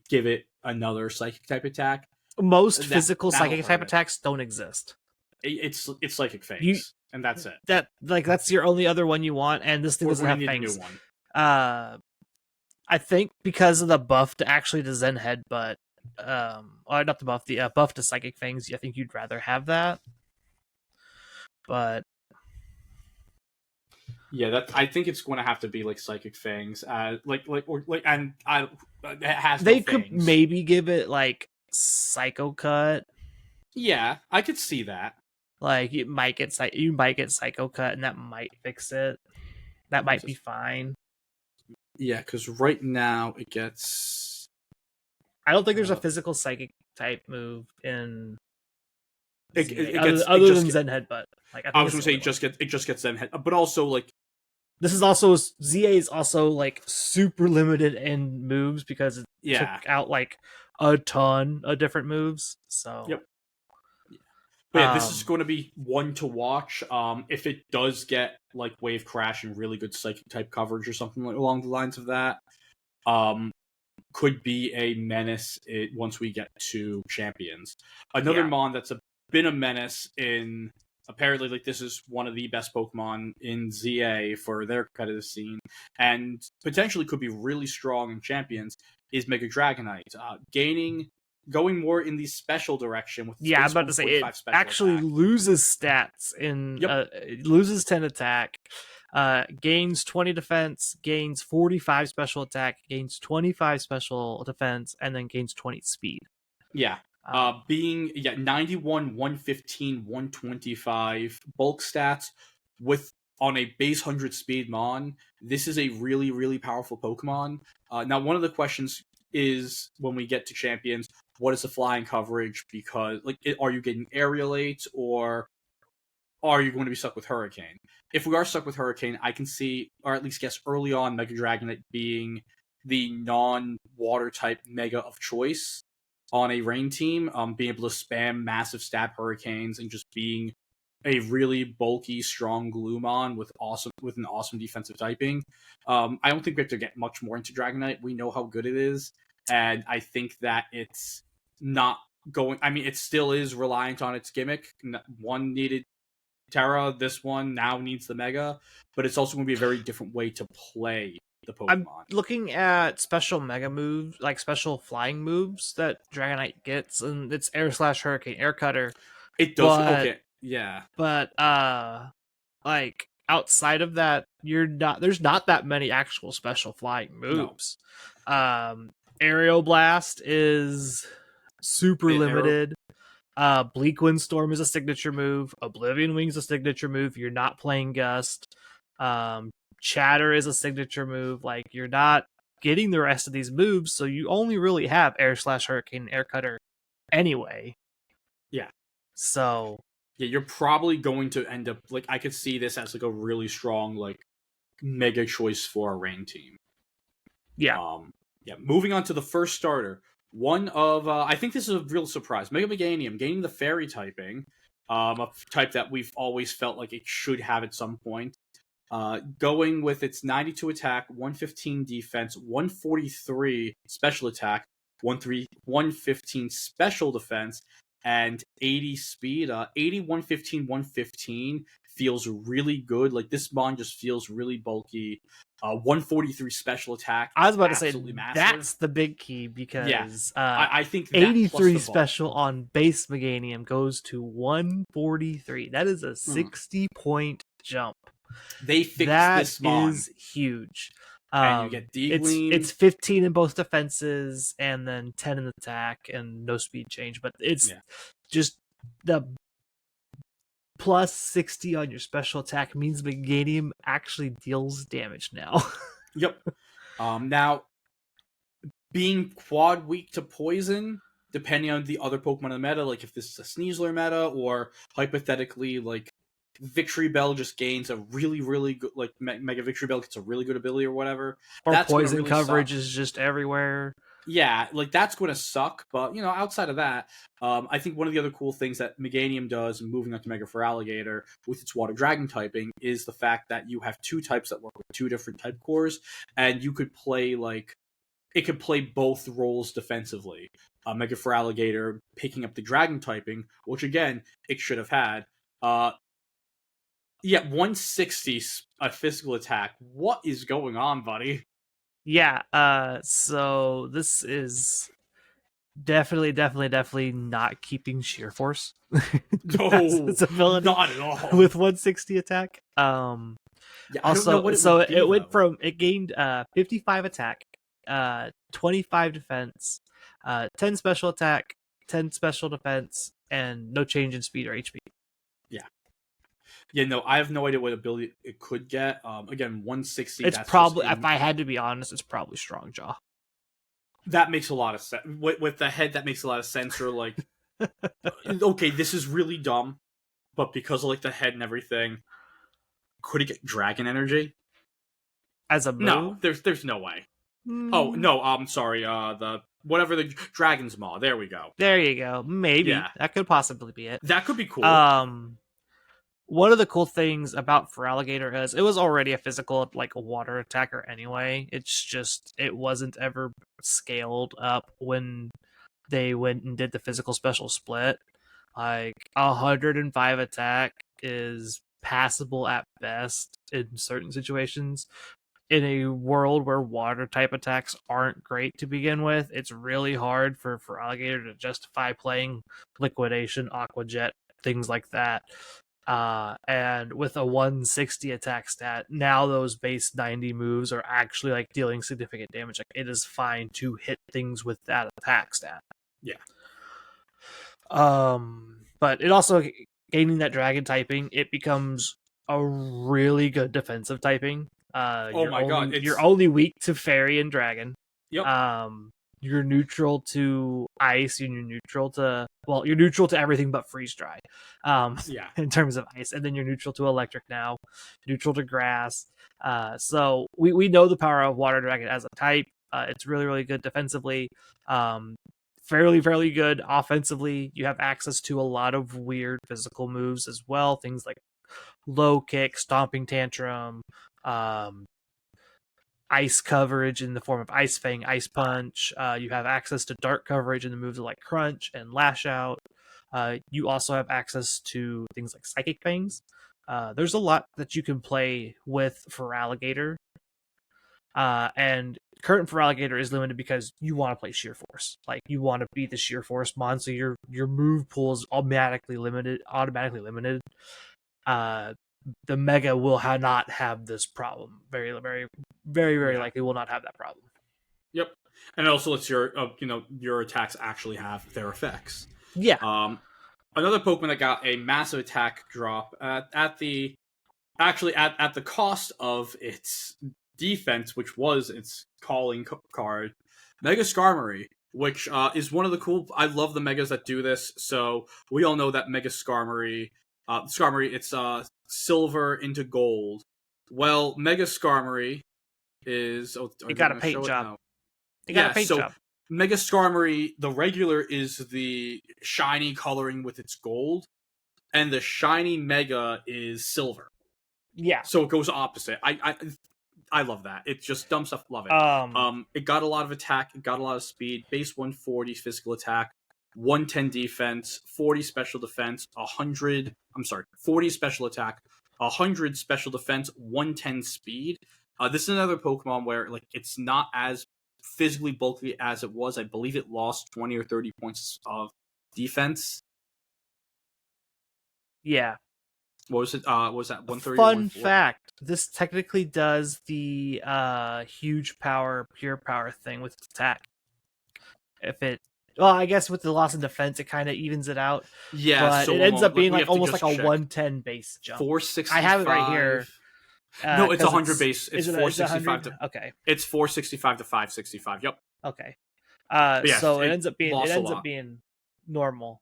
give it another psychic type attack. Most physical psychic type attacks don't exist. It's Psychic Fangs, and that's it. That's your only other one you want, and this thing doesn't have fangs. A new one. I think because of the buff to actually the Zen Headbutt, or not the buff, the buff to Psychic Fangs, I think you'd rather have that. But yeah, I think it's going to have to be like Psychic Fangs, it has. They could maybe give it like Psycho Cut. Yeah, I could see that. Like you might get Psycho Cut, and that might fix it. That might be fine. Yeah, because right now it gets. I don't think there's a physical psychic type move in. Other than Zen Headbutt. Like I was going to say it just gets Zen Headbutt, but also like this is also ZA is also like super limited in moves because it took out like a ton of different moves. So yep. But yeah, this is going to be one to watch. If it does get like Wave Crash and really good psychic type coverage or something along the lines of that, could be a menace once we get to Champions. Another Mon that's been a menace in apparently like this is one of the best Pokemon in ZA for their competitive scene, and potentially could be really strong in Champions is Mega Dragonite, going more in the special direction with I'm about to say it actually loses stats in loses 10 attack, gains 20 defense, gains 45 special attack, gains 25 special defense, and then gains 20 speed. Being 91, 115, 125 bulk stats with on a base 100 speed Mon. This is a really, really powerful Pokemon. Now, one of the questions is when we get to Champions, what is the flying coverage? Because like, are you getting Aerial 8 or are you going to be stuck with Hurricane? If we are stuck with Hurricane, I can see, or at least guess early on, Mega Dragonite being the non-water type Mega of choice on a rain team, being able to spam massive stab Hurricanes and just being a really bulky, strong Gloomon with an awesome defensive typing. I don't think we have to get much more into Dragonite. We know how good it is, and I think that it's not going. I mean, it still is reliant on its gimmick. One needed Terra, this one now needs the Mega, but it's also going to be a very different way to play the Pokemon. I'm looking at special Mega moves, like special flying moves that Dragonite gets, and it's Air/Hurricane, Air Cutter. It does. Okay. Yeah. But like outside of that, there's not that many actual special flying moves. No. Aerial Blast is super limited. Bleak Windstorm is a signature move. Oblivion Wing is a signature move. You're not playing Gust. Chatter is a signature move. Like, you're not getting the rest of these moves, so you only really have Air/Hurricane, Air Cutter anyway. Yeah. So yeah, you're probably going to end up, like, I could see this as like a really strong, like, mega choice for a rain team. Yeah. Yeah. Moving on to the first starter. One of, I think this is a real surprise. Mega Meganium gaining the fairy typing, a type that we've always felt like it should have at some point. Going with its 92 attack, 115 defense, 143 special attack, 115 special defense, and 80 speed. 80, 115, 115 feels really good. Like, this mon just feels really bulky. 143 special attack. I was about to say that's the big key, because I think 83 special on base Meganium goes to 143. That is a 60-point jump. They fixed this mon. That is huge. And you get D-Gleam. It's 15 in both defenses and then 10 in attack and no speed change. But it's just the plus 60 on your special attack means Meganium actually deals damage now. Yep. Now, being quad weak to poison, depending on the other Pokemon in the meta, like if this is a Sneasler meta, or hypothetically, like, Victory Bell just gains a really, really good, like, Mega Victory Bell gets a really good ability or whatever. Or that's poison really coverage is just everywhere. Yeah, like, that's going to suck. But, outside of that, I think one of the other cool things that Meganium does, and moving on to Mega Feraligatr with its Water Dragon typing, is the fact that you have two types that work with two different type cores, and you could play, like, it could play both roles defensively. Mega Feraligatr picking up the Dragon typing, which, again, it should have had. 160 physical attack. What is going on, buddy? Yeah, so this is definitely not keeping Sheer Force. No, ability, not at all. With 160 attack. Also, it gained 55 attack, 25 defense, 10 special attack, 10 special defense, and no change in speed or HP. Yeah, no, I have no idea what ability it could get. Again, 160. It's probably, if I had to be honest, it's probably Strong Jaw. That makes a lot of sense. With the head, that makes a lot of sense. Or, like, okay, this is really dumb, but because of, like, the head and everything, could it get Dragon Energy as a move? No, there's no way. Oh no, I'm sorry. The Dragon's Maw. There we go. There you go. Maybe that could possibly be it. That could be cool. One of the cool things about Feraligatr is it was already a physical, like, a water attacker anyway. It's just it wasn't ever scaled up when they went and did the physical special split. Like, 105 attack is passable at best in certain situations. In a world where water type attacks aren't great to begin with, it's really hard for Feraligatr to justify playing Liquidation, Aqua Jet, things like that. And with a 160 attack stat, now those base 90 moves are actually, like, dealing significant damage. Like, it is fine to hit things with that attack stat. Yeah. But it also, gaining that Dragon typing, it becomes a really good defensive typing. God, you're only weak to Fairy and Dragon. Yep. You're neutral to ice, and you're neutral to everything but freeze dry. In terms of ice, and then you're neutral to electric now, neutral to grass. So we know the power of Water Dragon as a type. It's really, really good defensively. fairly good offensively. You have access to a lot of weird physical moves as well. Things like low kick, stomping tantrum, ice coverage in the form of Ice Fang, Ice Punch. You have access to dark coverage in the moves like Crunch and Lash Out. You also have access to things like Psychic Fangs. There's a lot that you can play with for Alligator. And current for Alligator is limited because you want to play Sheer Force. Like, you want to beat the Sheer Force mon, so your move pool is automatically limited. The Mega will not have this problem. Very likely will not have that problem. Yep, and it also lets your attacks actually have their effects. Yeah. Another Pokemon that got a massive attack drop at the cost of its defense, which was its calling card, Mega Skarmory, which is one of the cool. I love the Megas that do this. So we all know that Mega Skarmory, it's silver into gold. Well, Mega Skarmory is it got a paint job. It got a paint job. Mega Skarmory, the regular is the shiny coloring with its gold, and the shiny Mega is silver. Yeah. So it goes opposite. I love that. It's just dumb stuff. Love it. It got a lot of attack. It got a lot of speed. Base 140 physical attack, 110 defense, 40 special defense, 40 special attack, 100 special defense, 110 speed. This is another Pokemon where it's not as physically bulky as it was. I believe it lost 20 or 30 points of defense. Yeah. What was it? Was that 130? Fun fact: this technically does the huge power, pure power thing with its attack. I guess with the loss in defense, it kind of evens it out. Yeah, but so it ends up being almost like a 110 base jump. 465. I have it right here. No, it's 100 base. It's 465 to. Okay. It's 465 to 565. Yep. Okay. So it ends up being normal.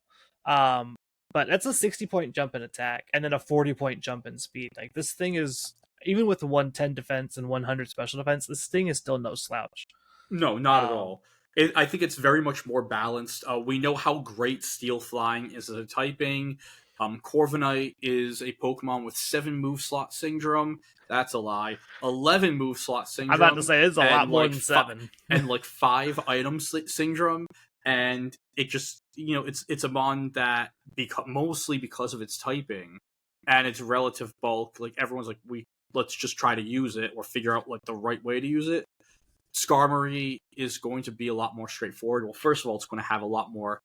But that's a 60-point jump in attack, and then a 40-point jump in speed. Like, this thing is, even with 110 defense and 100 special defense, this thing is still no slouch. No, not at all. I think it's very much more balanced. We know how great Steel Flying is as a typing. Corviknight is a Pokemon with 7 move slot syndrome. That's a lie. 11 move slot syndrome. I'm about to say it's a lot more than 7. And 5 item syndrome. And it just, it's a mon that mostly because of its typing and its relative bulk, everyone's let's just try to use it or figure out the right way to use it. Skarmory is going to be a lot more straightforward. Well, first of all, it's going to have a lot more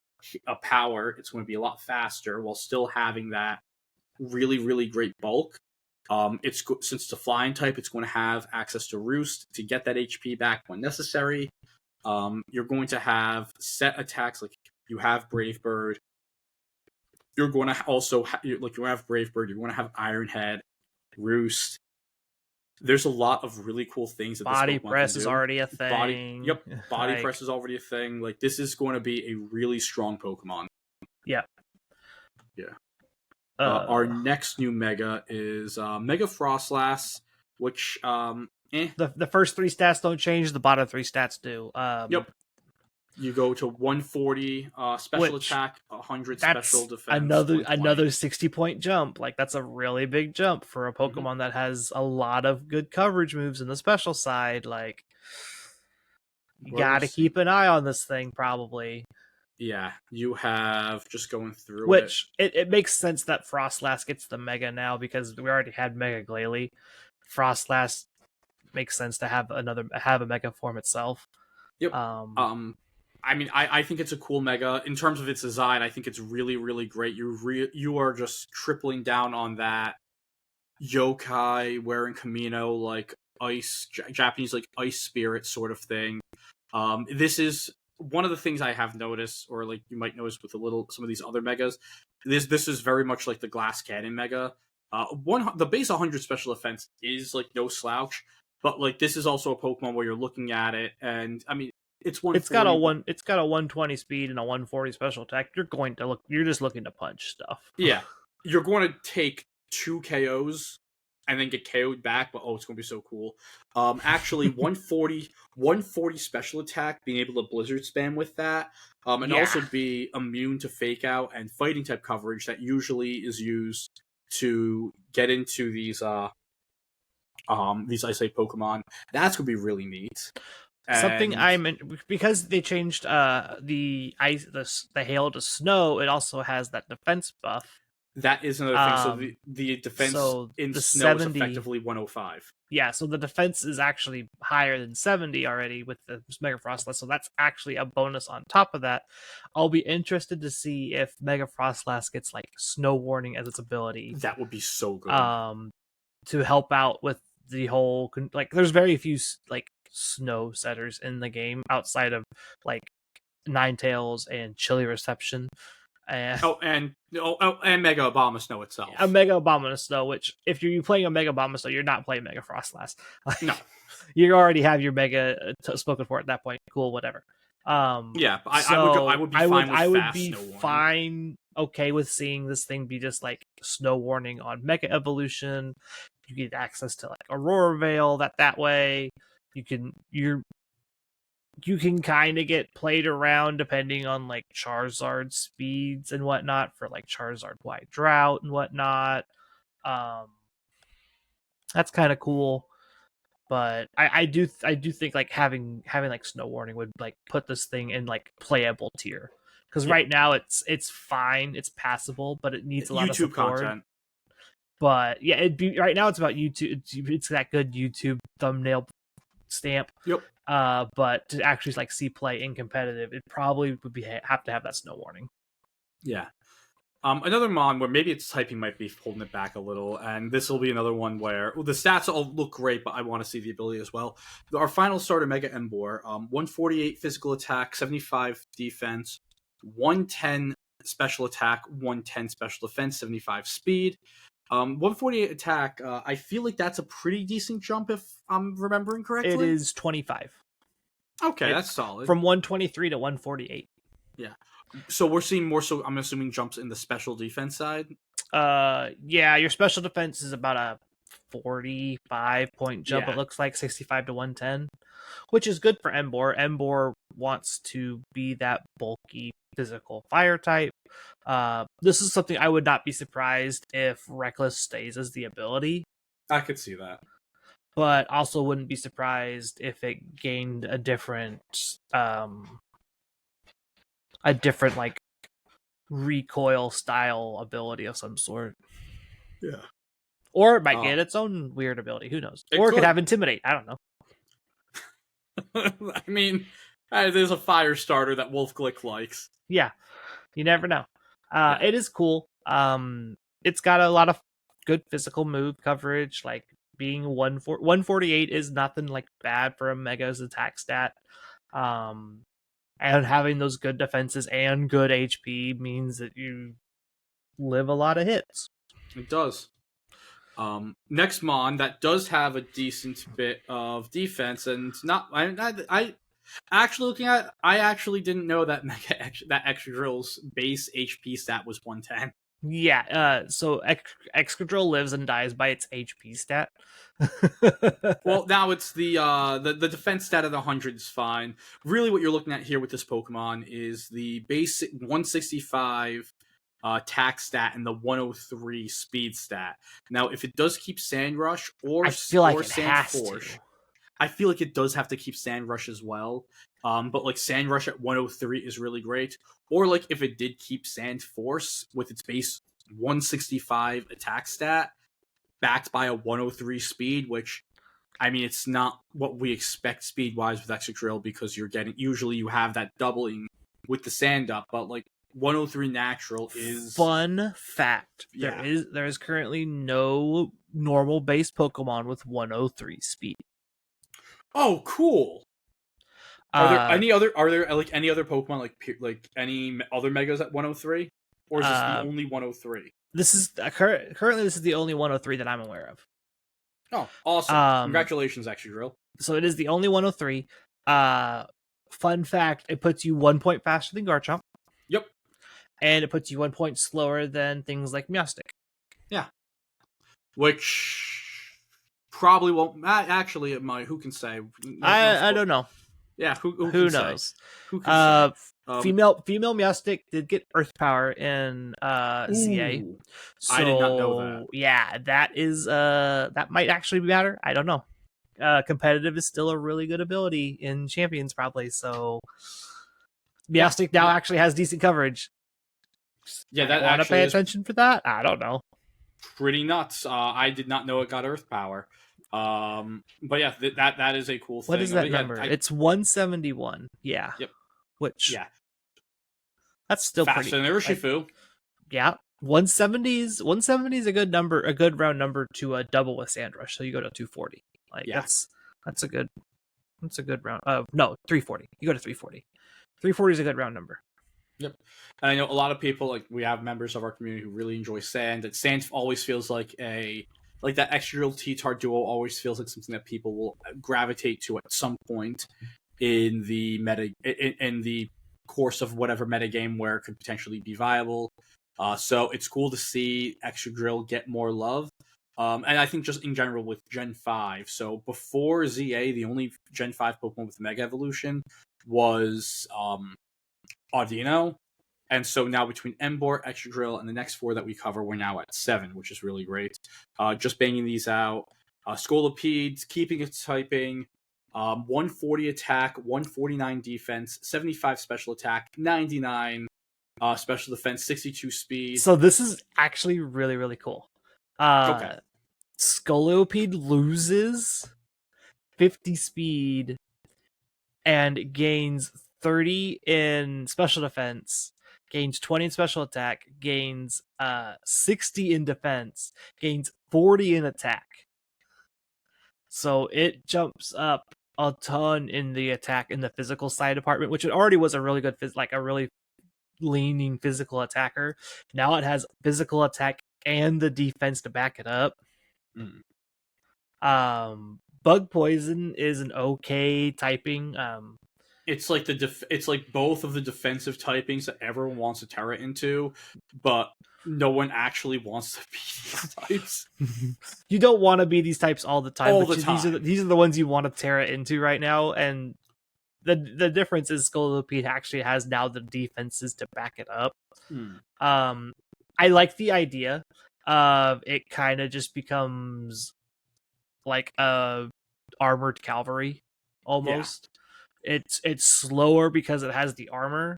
power. It's going to be a lot faster while still having that really, really great bulk. Since it's a flying type, it's going to have access to Roost to get that HP back when necessary. You're going to have set attacks you have Brave Bird. You're going to also you have Brave Bird. You're going to have Iron Head, Roost. There's a lot of really cool things that Body Press is already a thing. Body Press is already a thing. This is going to be a really strong Pokemon. Yeah. Yeah. Our next new Mega is Mega Frostlass, which The first 3 stats don't change. The bottom 3 stats do. Yep. You go to 140 special attack, 100 special defense. Another 60-point jump. That's a really big jump for a Pokemon that has a lot of good coverage moves in the special side. You got to keep an eye on this thing, probably. Yeah, you have just going through which it makes sense that Frostlass gets the Mega now because we already had Mega Glalie. Frostlass makes sense to have a Mega form itself. Yep. I think it's a cool Mega. In terms of its design, I think it's really, really great. You are just tripling down on that yokai wearing Kamino, ice, Japanese, ice spirit sort of thing. This is one of the things I have noticed, or you might notice with some of these other Megas. This is very much like the Glass Cannon Mega. The base 100 special defense is no slouch, but this is also a Pokemon where you're looking at it, and it's got a 120 speed and a 140 special attack. You're just looking to punch stuff. Yeah, you're going to take 2 KOs and then get KO'd back, but it's going to be so cool. Actually, 140 special attack, being able to blizzard spam with that, and also be immune to fake out and fighting type coverage that usually is used to get into these Ice Type Pokemon. That's going to be really neat. Something because they changed the hail to snow. It also has that defense buff. That is another thing. So the defense in the snow 70, is effectively 105. Yeah, so the defense is actually higher than 70 already with the Mega Frostlass. So that's actually a bonus on top of that. I'll be interested to see if Mega Frostlass gets like Snow Warning as its ability. That would be so good. To help out with the whole like. There's very few like snow setters in the game outside of like Ninetales and Chilly Reception. And Mega Abomasnow itself. A Mega Abomasnow, which if you're playing a Mega Abomasnow, you're not playing Mega Frostlass. No. You already have your Mega spoken for at that point. Cool, whatever. Yeah, I would be fine with I would fast be Snow Warning. fine, okay with seeing this thing be just like Snow Warning on Mega Evolution. You get access to like Aurora Veil that way. You can kind of get played around depending on like Charizard speeds and whatnot for like Charizard Wide Drought and whatnot. That's kind of cool, but I do think like having like Snow Warning would like put this thing in like playable tier, because right now it's fine, it's passable, but it needs a lot of support. Content. But yeah, right now it's about YouTube. It's that good YouTube thumbnail stamp. Yep. But to actually like see play in competitive, it probably would have to have that Snow Warning. Yeah. Another mon where maybe its typing might be holding it back a little, and this will be another one where the stats all look great, but I want to see the ability as well. Our final starter, Mega Emboar, 148 physical attack, 75 defense, 110 special attack, 110 special defense, 75 speed. 148 attack, I feel like that's a pretty decent jump if I'm remembering correctly. It is 25. Okay, that's solid. From 123 to 148. Yeah. So we're seeing more so, I'm assuming, jumps in the special defense side? Yeah, your special defense is about a 45 point jump, it looks like, 65 to 110, which is good for Emboar. Emboar wants to be that bulky physical fire type. This is something I would not be surprised if Reckless stays as the ability. I could see that. But also wouldn't be surprised if it gained a different like recoil style ability of some sort. Yeah. Or it might get its own weird ability. Who knows? Or it could have Intimidate. I don't know. I mean, there's a fire starter that Wolfe Glick likes. Yeah. You never know. It is cool. It's got a lot of good physical move coverage. Like being 148 is nothing like bad for a Mega's attack stat. And having those good defenses and good HP means that you live a lot of hits. It does. Next mon that does have a decent bit of defense, and not I actually looking at, I actually didn't know that that Excadrill's base HP stat was 110. Yeah, so Excadrill lives and dies by its HP stat. Well, now it's the defense stat of the 100 is fine. Really, what you're looking at here with this Pokemon is the basic 165 attack stat and the 103 speed stat. Now, if it does keep Sand Rush or Sand Force, I feel like it does have to keep Sand Rush as well. But like Sand Rush at 103 is really great. Or like if it did keep Sand Force with its base 165 attack stat, backed by a 103 speed, which, I mean, it's not what we expect speed-wise with Excadrill, because usually you have that doubling with the Sand Up, but like 103 natural is... Fun fact. Yeah. There is currently no normal base Pokemon with 103 speed. Oh, cool. Are there any other Pokemon like any other Megas at 103? Or is this the only 103? This is currently this is the only 103 that I'm aware of. Oh, awesome. Congratulations, Excadrill. So it is the only 103. Fun fact, it puts you 1 point faster than Garchomp. Yep. And it puts you 1 point slower than things like Meowstic. Yeah. Which Probably won't. Actually, it might. Who can say? I don't know. Yeah, who knows? Say? Who can say? Female Meowstic did get Earth Power in ZA. So, I did not know that. Yeah, that might actually matter. I don't know. Competitive is still a really good ability in Champions, probably. So Meowstic now actually has decent coverage. Yeah, that want to pay attention for that. I don't know. Pretty nuts. I did not know it got Earth Power. But yeah, that is a cool thing. What is that number? It's 171. Yeah. Yep. Which that's still faster than Urshifu. Yeah. 170 is a good number, a good round number to double with Sandrush. So you go to 240. That's a good round. No, 340. You go to 340. 340 is a good round number. Yep. And I know a lot of people, like, we have members of our community who really enjoy Sand. That Sand always feels like that extra drill T-Tar duo always feels like something that people will gravitate to at some point in the meta, in the course of whatever metagame where it could potentially be viable. So it's cool to see extra drill get more love. And I think just in general with Gen 5. So before ZA, the only Gen 5 Pokemon with Mega Evolution was Audino. And so now between Emboar, Extra Drill, and the next 4 that we cover, we're now at 7, which is really great. Just banging these out. Scolipede, keeping its typing, 140 attack, 149 defense, 75 special attack, 99 special defense, 62 speed. So this is actually really, really cool. Okay. Scolipede loses 50 speed and gains 30 in special defense, gains 20 in special attack, gains 60 in defense, gains 40 in attack. So it jumps up a ton in the attack in the physical side department, which it already was a really good, a really leaning physical attacker. Now it has physical attack and the defense to back it up. Bug Poison is an okay typing. It's like it's like both of the defensive typings that everyone wants to Terra into, but no one actually wants to be these types. You don't want to be these types all the time. These are the ones you want to Terra into right now, and the difference is Scolipede actually has now the defenses to back it up. I like the idea of it kind of just becomes like a armored cavalry almost. It's slower because it has the armor,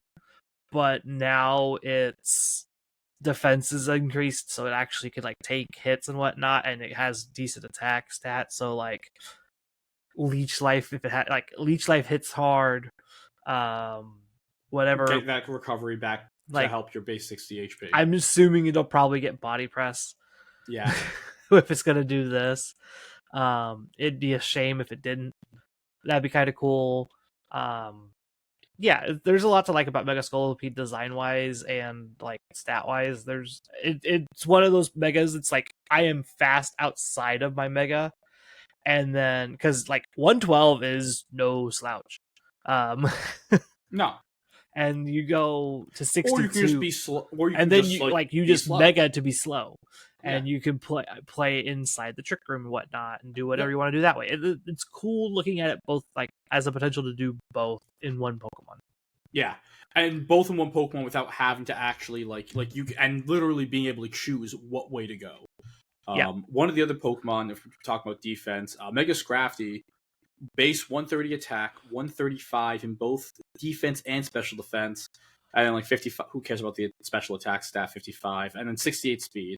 but now its defense is increased, so it actually could like take hits and whatnot, and it has decent attack stats. So like leech life, if it had like leech life hits hard, whatever, get that recovery back to help your base 60 HP. I'm assuming it'll probably get body press. Yeah, if it's gonna do this, it'd be a shame if it didn't. That'd be kind of cool. There's a lot to like about Mega Scolipede design wise and like stat wise. It's one of those megas. It's like I am fast outside of my mega, and then because like 112 is no slouch. No. And you go to 62, or you can just be slow, and then you just mega to be slow, and you can play inside the trick room and whatnot, and do whatever you want to do that way. It's cool looking at it both like as a potential to do both in one Pokemon. Yeah, and both in one Pokemon without having to actually like you and literally being able to choose what way to go. One of the other Pokemon, if we're talking about defense, Mega Scrafty. Base 130 attack, 135 in both defense and special defense, and then like 55. Who cares about the special attack stat? 55, and then 68 speed.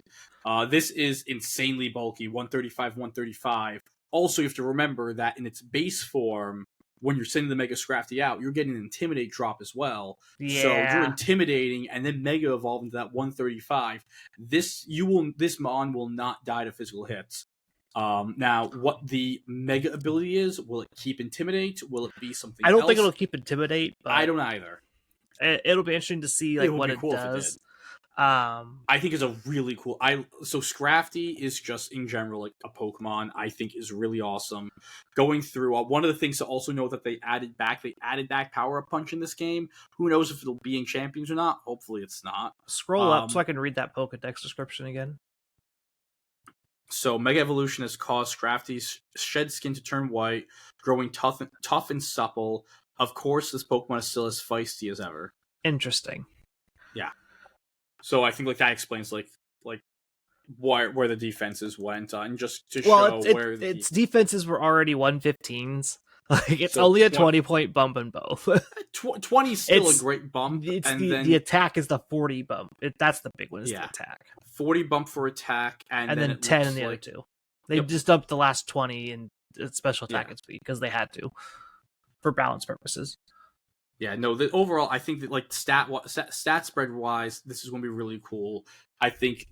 This is insanely bulky. 135, 135. Also, you have to remember that in its base form, when you're sending the Mega Scrafty out, you're getting an Intimidate drop as well. Yeah. So you're intimidating, and then Mega evolve into that 135. This Mon will not die to physical hits. Now, what the Mega ability is, will it keep Intimidate? Will it be something else? I don't think it'll keep Intimidate. But I don't either. It'll be interesting to see like what it does. I think it's a really cool... So Scrafty is just, in general, like a Pokemon I think is really awesome. Going through... one of the things to also know that they added back Power-Up Punch in this game. Who knows if it'll be in Champions or not? Hopefully it's not. Scroll up so I can read that Pokedex description again. So Mega Evolution has caused Scrafty's shed skin to turn white, growing tough and supple. Of course, this Pokemon is still as feisty as ever. Interesting. Yeah. So I think like that explains like where the defenses went, and just to show where its defenses were already 115s. Like it's only a 20-point bump in both. 20 is still a great bump. And the attack is the 40 bump. That's the big one. Is the attack. 40 bump for attack, and then 10 in the other two. They just dumped the last 20 in special attack and speed because they had to for balance purposes. Yeah, no. Overall, I think that like stat spread wise, this is going to be really cool. I think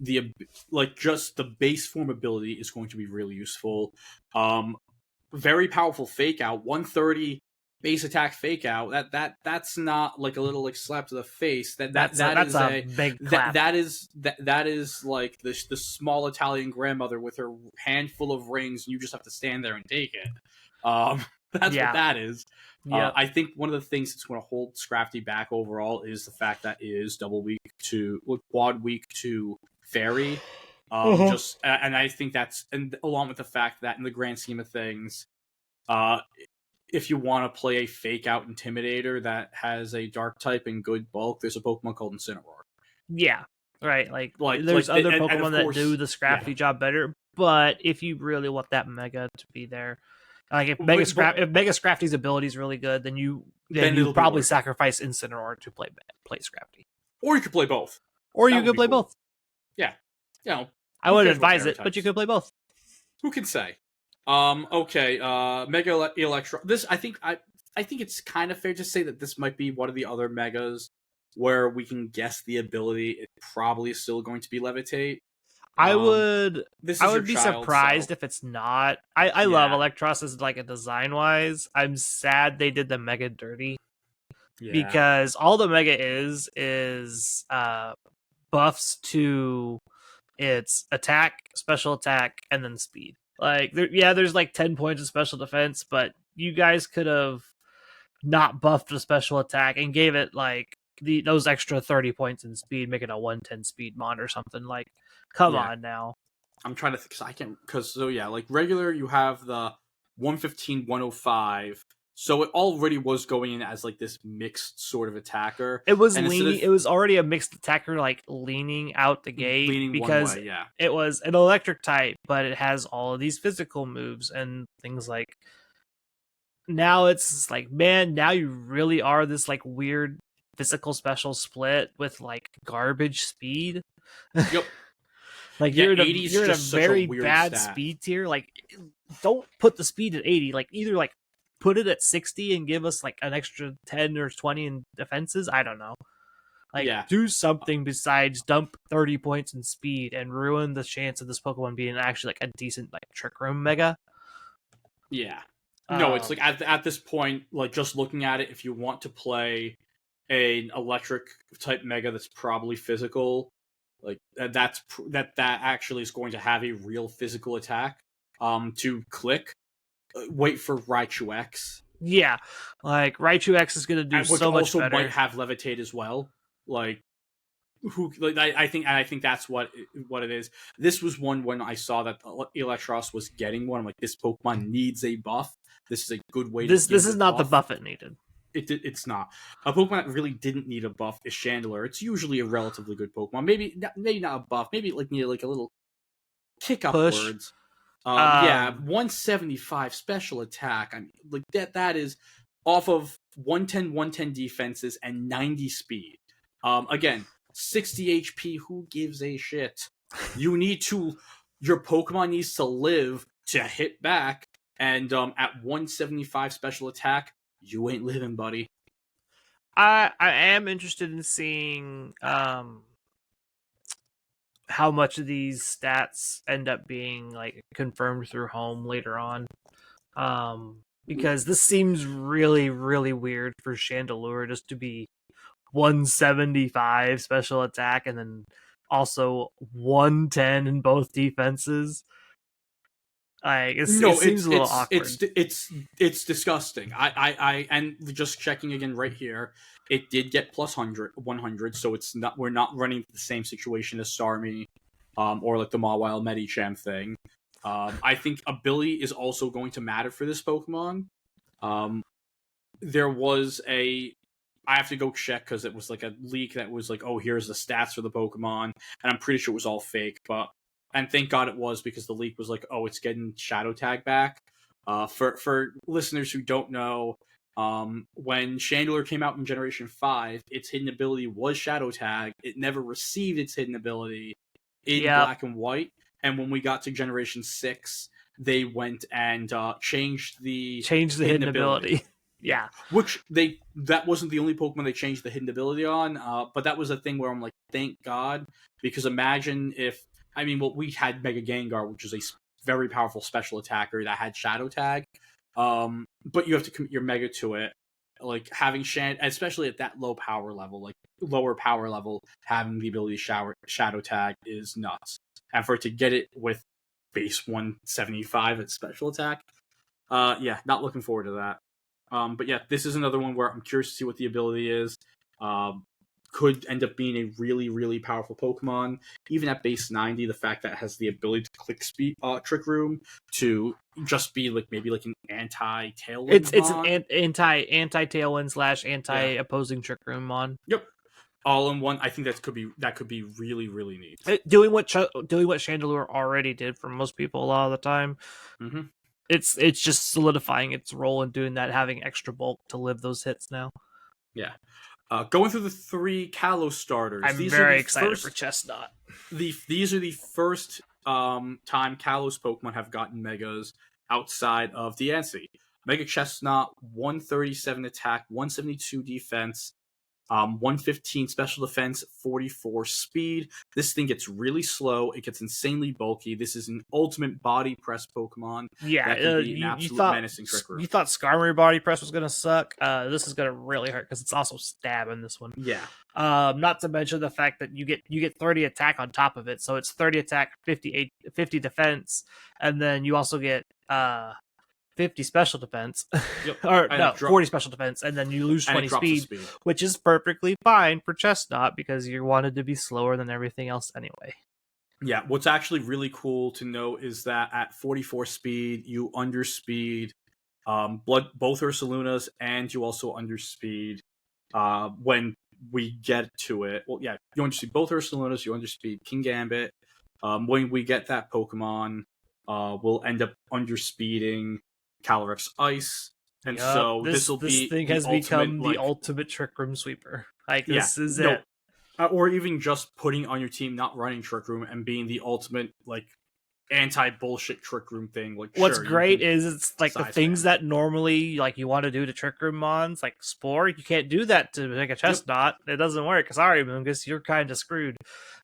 just the base form ability is going to be really useful. Very powerful fake out, 130 base attack fake out. That's not like a little like slap to the face. That's a big clap. That is like the small Italian grandmother with her handful of rings, and you just have to stand there and take it. That's what that is. Yeah. I think one of the things that's going to hold Scrafty back overall is the fact that it is quad week to fairy. And I think that's, and along with the fact that in the grand scheme of things, if you want to play a fake out intimidator that has a dark type and good bulk, there's a Pokemon called Incineroar. Yeah, right. Like there's other Pokemon that do the Scrafty job better, but if you really want that Mega to be there, like if Mega Scrafty's ability is really good, then you probably sacrifice Incineroar to play Scrafty. Or you could play both. Or you could play both. Yeah. I wouldn't advise it, but you could play both. Who can say? Okay. Mega Electro. This, I think it's kind of fair to say that this might be one of the other Megas where we can guess the ability. It probably is still going to be Levitate. I would be surprised if it's not. I love Electros as like a design wise. I'm sad they did the Mega dirty because all the Mega is buffs to its attack, special attack, and then speed. Like there's like 10 points of special defense, but you guys could have not buffed a special attack and gave it like those extra 30 points in speed, make it a 110 speed mon or something. Like, come on now. I'm trying to think, like regular, you have the 115, 105. So it already was going in as like this mixed sort of attacker. It was leaning. It was already a mixed attacker, like leaning out the gate because one way, it was an electric type, but it has all of these physical moves and things like. Now it's like, man, now you really are this like weird physical special split with like garbage speed. Yep. Like you're in a very bad speed tier. Like, don't put the speed at 80. Like either like put it at 60 and give us like an extra 10 or 20 in defenses. I don't know. Like do something besides dump 30 points in speed and ruin the chance of this Pokemon being actually like a decent like Trick Room Mega. Yeah. No, it's like at this point, like just looking at it, if you want to play an electric type Mega that's probably physical, like that actually is going to have a real physical attack. To click, wait for Raichu X. Yeah, like Raichu X is going to do so much better. Which also might have Levitate as well. Like I think that's what it is. This was one when I saw that Electros was getting one. I'm like, this Pokemon needs a buff. This is a good way. This is not the buff it needed. It's not. A Pokemon that really didn't need a buff is Chandelure. It's usually a relatively good Pokemon. Maybe not a buff. Maybe like needed like a little kick upwards. 175 special attack. I mean, like that is off of 110 defenses and 90 speed. Again, 60 HP. Who gives a shit? Your Pokemon needs to live to hit back, and at 175 special attack, you ain't living, buddy. I am interested in seeing how much of these stats end up being like confirmed through home later on. Because this seems really, really weird for Chandelure just to be 175 special attack and then also 110 in both defenses. Like it seems a little awkward. It's disgusting. I and just checking again right here, it did get plus 100, so it's not, we're not running the same situation as Starmie or like the Mawile Medicham thing. I think ability is also going to matter for this Pokemon. There was I have to go check because it was like a leak that was like, oh, here's the stats for the Pokemon, and I'm pretty sure it was all fake. And thank God it was, because the leak was like, oh, it's getting Shadow Tag back. For listeners who don't know, when Chandelure came out in Generation 5, its hidden ability was Shadow Tag. It never received its hidden ability in Black and White, and when we got to Generation 6, they went and changed the hidden ability. Yeah, which that wasn't the only Pokemon they changed the hidden ability on, but that was a thing where I'm like, thank God, because imagine if, we had Mega Gengar, which is a very powerful special attacker that had Shadow Tag, but you have to commit your Mega to it. Like having especially at that lower power level, having the ability to Shadow Tag is nuts, and for it to get it with base 175 at special attack, not looking forward to that. But yeah, this is another one where I'm curious to see what the ability is. Could end up being a really, really powerful Pokemon. Even at base 90, the fact that it has the ability to click speed, Trick Room to just be like maybe like an anti-tailwind. It's an anti-tailwind / anti-opposing Trick Room mon. Yep. All in one. I think that could be really, really neat. Doing what Chandelure already did for most people a lot of the time. Mm-hmm. It's just solidifying its role in doing that, having extra bulk to live those hits now. Yeah. Going through the 3 Kalos starters. I'm very excited for Chestnut. These are the first time Kalos Pokemon have gotten Megas outside of Diancie. Mega Chestnut, 137 attack, 172 defense, 115 special defense, 44 speed. This thing gets really slow. It gets insanely bulky. This is an ultimate body press Pokemon. Yeah, you thought Skarmory body press was gonna suck. This is gonna really hurt because it's also stab in this one. Yeah. Not to mention the fact that you get 30 attack on top of it, so it's 30 attack, 50 defense, and then you also get 50 special defense, yep. or no, 40 special defense, and then you lose 20 speed, which is perfectly fine for Chestnut because you wanted to be slower than everything else anyway. Yeah, what's actually really cool to note is that at 44 speed, you underspeed both Ursalunas, and you also underspeed when we get to it. Well, yeah, you underspeed both Ursalunas, you underspeed King Gambit. When we get that Pokemon, we'll end up underspeeding Calyrex Ice, and so this thing has become the ultimate Trick Room sweeper. This is it. Or even just putting on your team, not running Trick Room, and being the ultimate anti-bullshit Trick Room thing. What's great is it's like the things that normally you want to do to Trick Room mons, like Spore, you can't do that to make a Chestnut. Yep. It doesn't work. Sorry, Mungus, you're kind of screwed.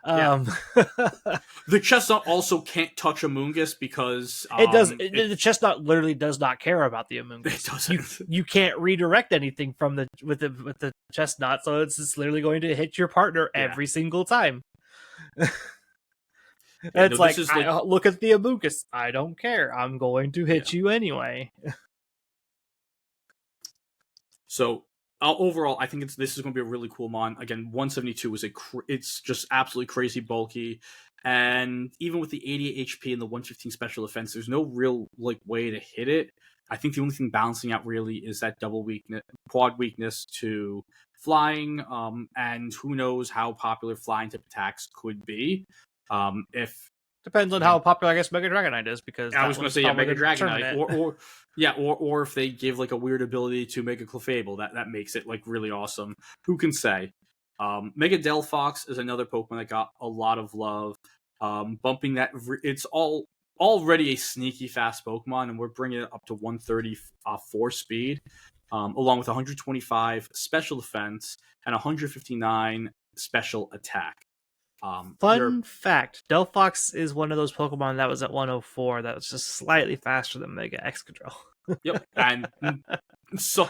The Chestnut also can't touch Amoonguss because it does. The Chestnut literally does not care about the Amoonguss. It doesn't. You can't redirect anything from with the Chestnut, so it's just literally going to hit your partner every single time. Look at the Amoonguss. I don't care. I'm going to hit you anyway. So overall, I think this is going to be a really cool mon. Again, 172 is it's just absolutely crazy bulky, and even with the 88 HP and the 115 special defense, there's no real way to hit it. I think the only thing balancing out really is that quad weakness to flying, and who knows how popular flying type attacks could be. Depends on how popular I guess Mega Dragonite is, because I was going to say Mega Dragonite, or if they give a weird ability to Mega Clefable, that makes it really awesome. Who can say? Mega Delphox is another Pokemon that got a lot of love. Bumping that, it's already a sneaky fast Pokemon, and we're bringing it up to 134 speed, along with 125 special defense and 159 special attack. Fun fact, Delphox is one of those Pokemon that was at 104 that was just slightly faster than Mega Excadrill. Yep, and saw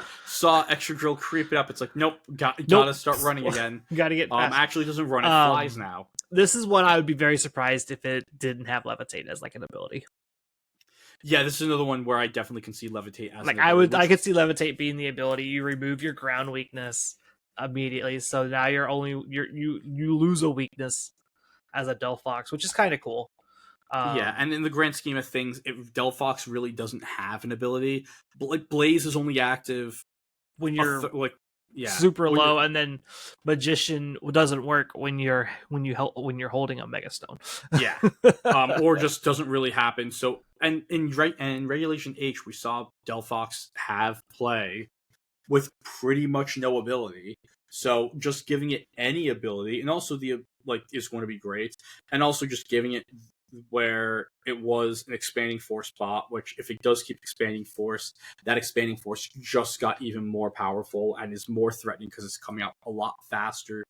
Excadrill creep it up. It's like, nope, gotta start running again. Gotta get fast. Actually doesn't run, it flies now. This is one I would be very surprised if it didn't have Levitate as an ability. Yeah, this is another one where I definitely can see Levitate as I could see Levitate being the ability. You remove your ground weakness immediately, so now you lose a weakness, as a delphox, which is kind of cool. Yeah, and in the grand scheme of things, delphox really doesn't have an ability. But like Blaze is only active when you're yeah, super low, and then Magician doesn't work when you're holding a Megastone. Yeah, or just doesn't really happen. So, and in Regulation H, we saw delphox have play with pretty much no ability. So, just giving it any ability, and also is going to be great, and also just giving it where it was an expanding force bot, which if it does keep expanding force, that expanding force just got even more powerful and is more threatening because it's coming out a lot faster,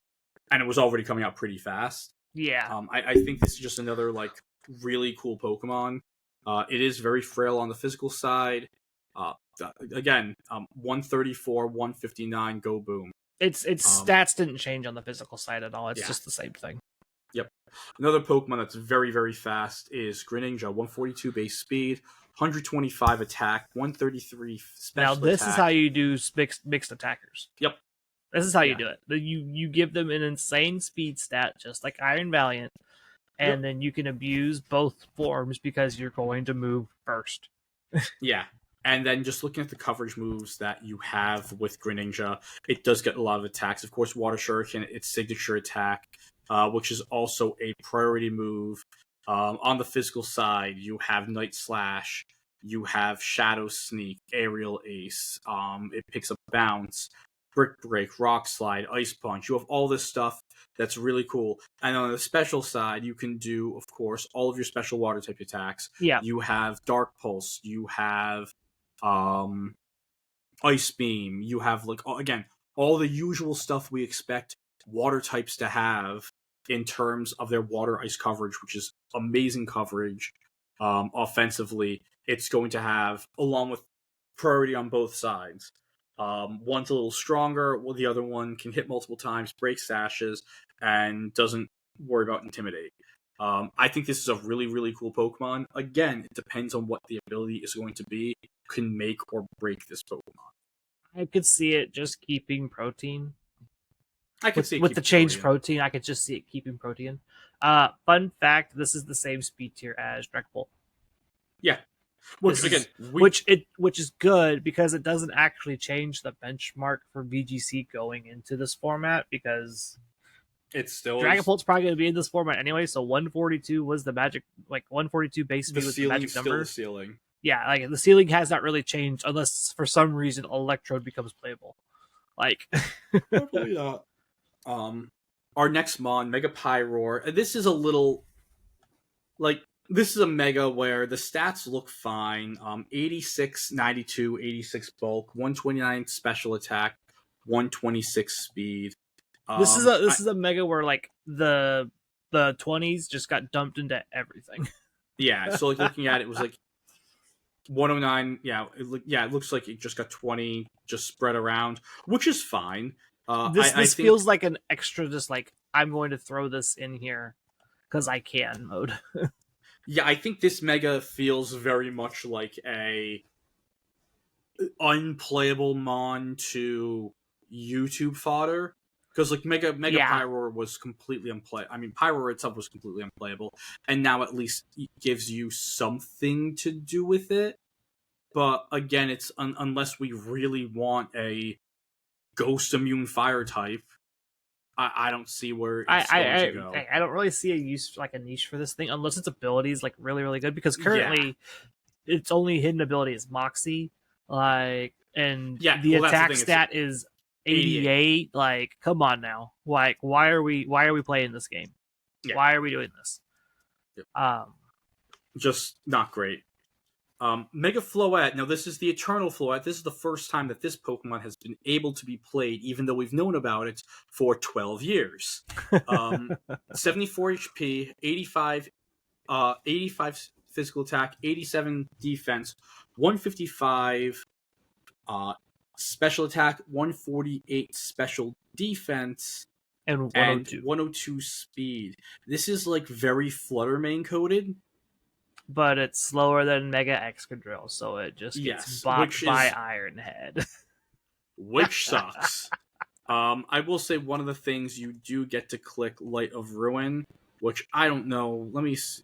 and it was already coming out pretty fast. Yeah. I think this is just another like really cool Pokemon. It is very frail on the physical side. Again, 134, 159, go boom. Its stats didn't change on the physical side at all. It's just the same thing. Yep. Another Pokemon that's very, very fast is Greninja. 142 base speed, 125 attack, 133 special Now this attack. is how you do mixed attackers. Yep. This is how you do it. You give them an insane speed stat, just like Iron Valiant, and then you can abuse both forms because you're going to move first. Yeah. And then just looking at the coverage moves that you have with Greninja, it does get a lot of attacks. Of course, Water Shuriken, its signature attack, which is also a priority move. On the physical side, you have Night Slash, you have Shadow Sneak, Aerial Ace, it picks up Bounce, Brick Break, Rock Slide, Ice Punch. You have all this stuff that's really cool. And on the special side, you can do, of course, all of your special water type attacks. Yeah. You have Dark Pulse, you have Ice Beam, you have again all the usual stuff we expect water types to have in terms of their water ice coverage, which is amazing coverage. Offensively, it's going to have, along with priority on both sides. One's a little stronger, while the other one can hit multiple times, break sashes, and doesn't worry about intimidate. I think this is a really, really cool Pokemon. Again, it depends on what the ability is going to be. Can make or break this Pokemon. I could see it just keeping protein. I could see it with the changed protein. I could just see it keeping protein. Fun fact: this is the same speed tier as Dragapult. Yeah, which is good because it doesn't actually change the benchmark for VGC going into this format because it's still Dragapult's probably going to be in this format anyway. So 142 was the magic, 142 base speed was the magic number. The ceiling. Yeah, like the ceiling has not really changed unless for some reason Electrode becomes playable. Probably not. Our next mon, Mega Pyroar. This is a little this is a Mega where the stats look fine. 86, 92, 86 bulk, 129 special attack, 126 speed. This is a Mega where the 20s just got dumped into everything. Yeah, so looking at it was 109. Yeah, it looks like it just got 20 just spread around, which is fine. This feels like an extra, just I'm going to throw this in here because I can mode. Yeah, I think this Mega feels very much like a unplayable mon to YouTube fodder. Because Mega Pyroar was completely unplayable. I mean, Pyroar itself was completely unplayable, and now at least it gives you something to do with it. But again, it's unless we really want a Ghost Immune Fire type, I don't see where it's going to go. I don't really see a use a niche for this thing unless its ability is really, really good. Because currently, its only hidden ability is Moxie, the attack stat is 88. Come on now. Why are we playing this game? Yeah. Why are we doing this? Yep. Just not great. Mega Floette. Now, this is the Eternal Floette. This is the first time that this Pokemon has been able to be played, even though we've known about it for 12 years. 74 HP, 85 physical attack, 87 defense, 155 special attack, 148 special defense, and 102. 102 speed. This is very Fluttermane coded. But it's slower than Mega Excadrill, so it just gets bopped by Ironhead. Which sucks. I will say one of the things you do get to click Light of Ruin, which I don't know. Let me see.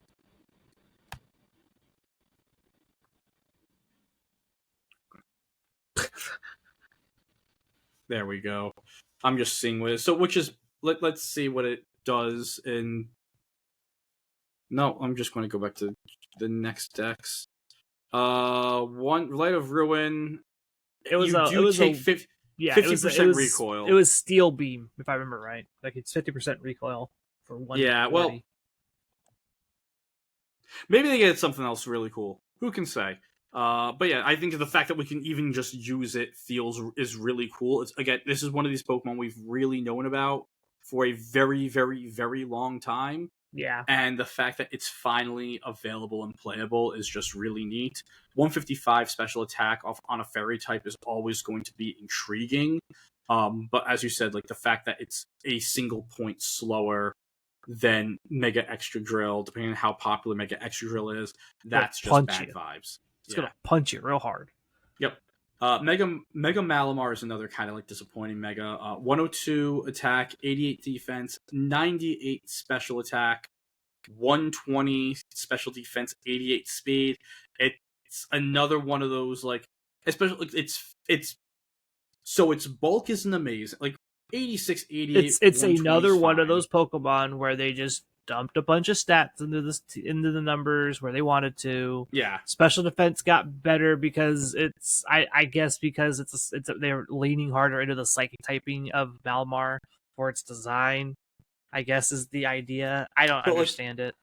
There we go. I'm just seeing what it is. So, which is, let's see what it does in... No, I'm just going to go back to the next decks. One Light of Ruin. It was take 50% recoil. It was Steel Beam, if I remember right. Like it's 50% recoil for 1. Yeah, well, maybe they get something else really cool. Who can say? But yeah, I think the fact that we can even just use it is really cool. It's, again, this is one of these Pokemon we've really known about for a very, very, very long time. Yeah. And the fact that it's finally available and playable is just really neat. 155 special attack on a fairy type is always going to be intriguing. But as you said, like the fact that it's a single point slower than Mega Extra Drill, depending on how popular Mega Extra Drill is, that's just bad vibes. It's gonna punch you real hard. Yep. Mega Malamar is another kind of like disappointing Mega. 102 attack, 88 defense, 98 special attack, 120 special defense, 88 speed. It's another one of those, like, especially it's so its bulk isn't amazing. Like 86, 88. It's another one of those Pokemon where they just dumped a bunch of stats into the numbers where they wanted to. Yeah. Special defense got better because I guess because they're leaning harder into the psychic typing of Malamar for its design, I guess is the idea. I don't understand it.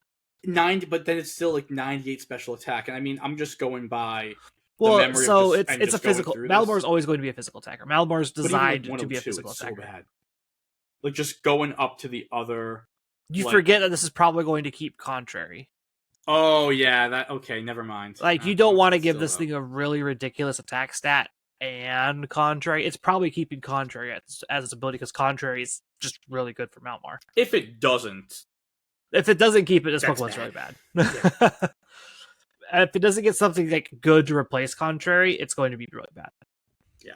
But then it's still like 98 special attack, and I mean, I'm just going by. Well, so it's a physical. Malamar is always going to be a physical attacker. Malamar is designed to be a physical attacker. So bad. Like just going up to the other. You forget that this is probably going to keep contrary. Oh, yeah. Okay, never mind. Like, you don't want to give this thing a really ridiculous attack stat and contrary. It's probably keeping contrary as its ability, because contrary is just really good for Malamar. If it doesn't keep it, this Pokemon's really bad. Yeah. If it doesn't get something like good to replace contrary, it's going to be really bad. Yeah.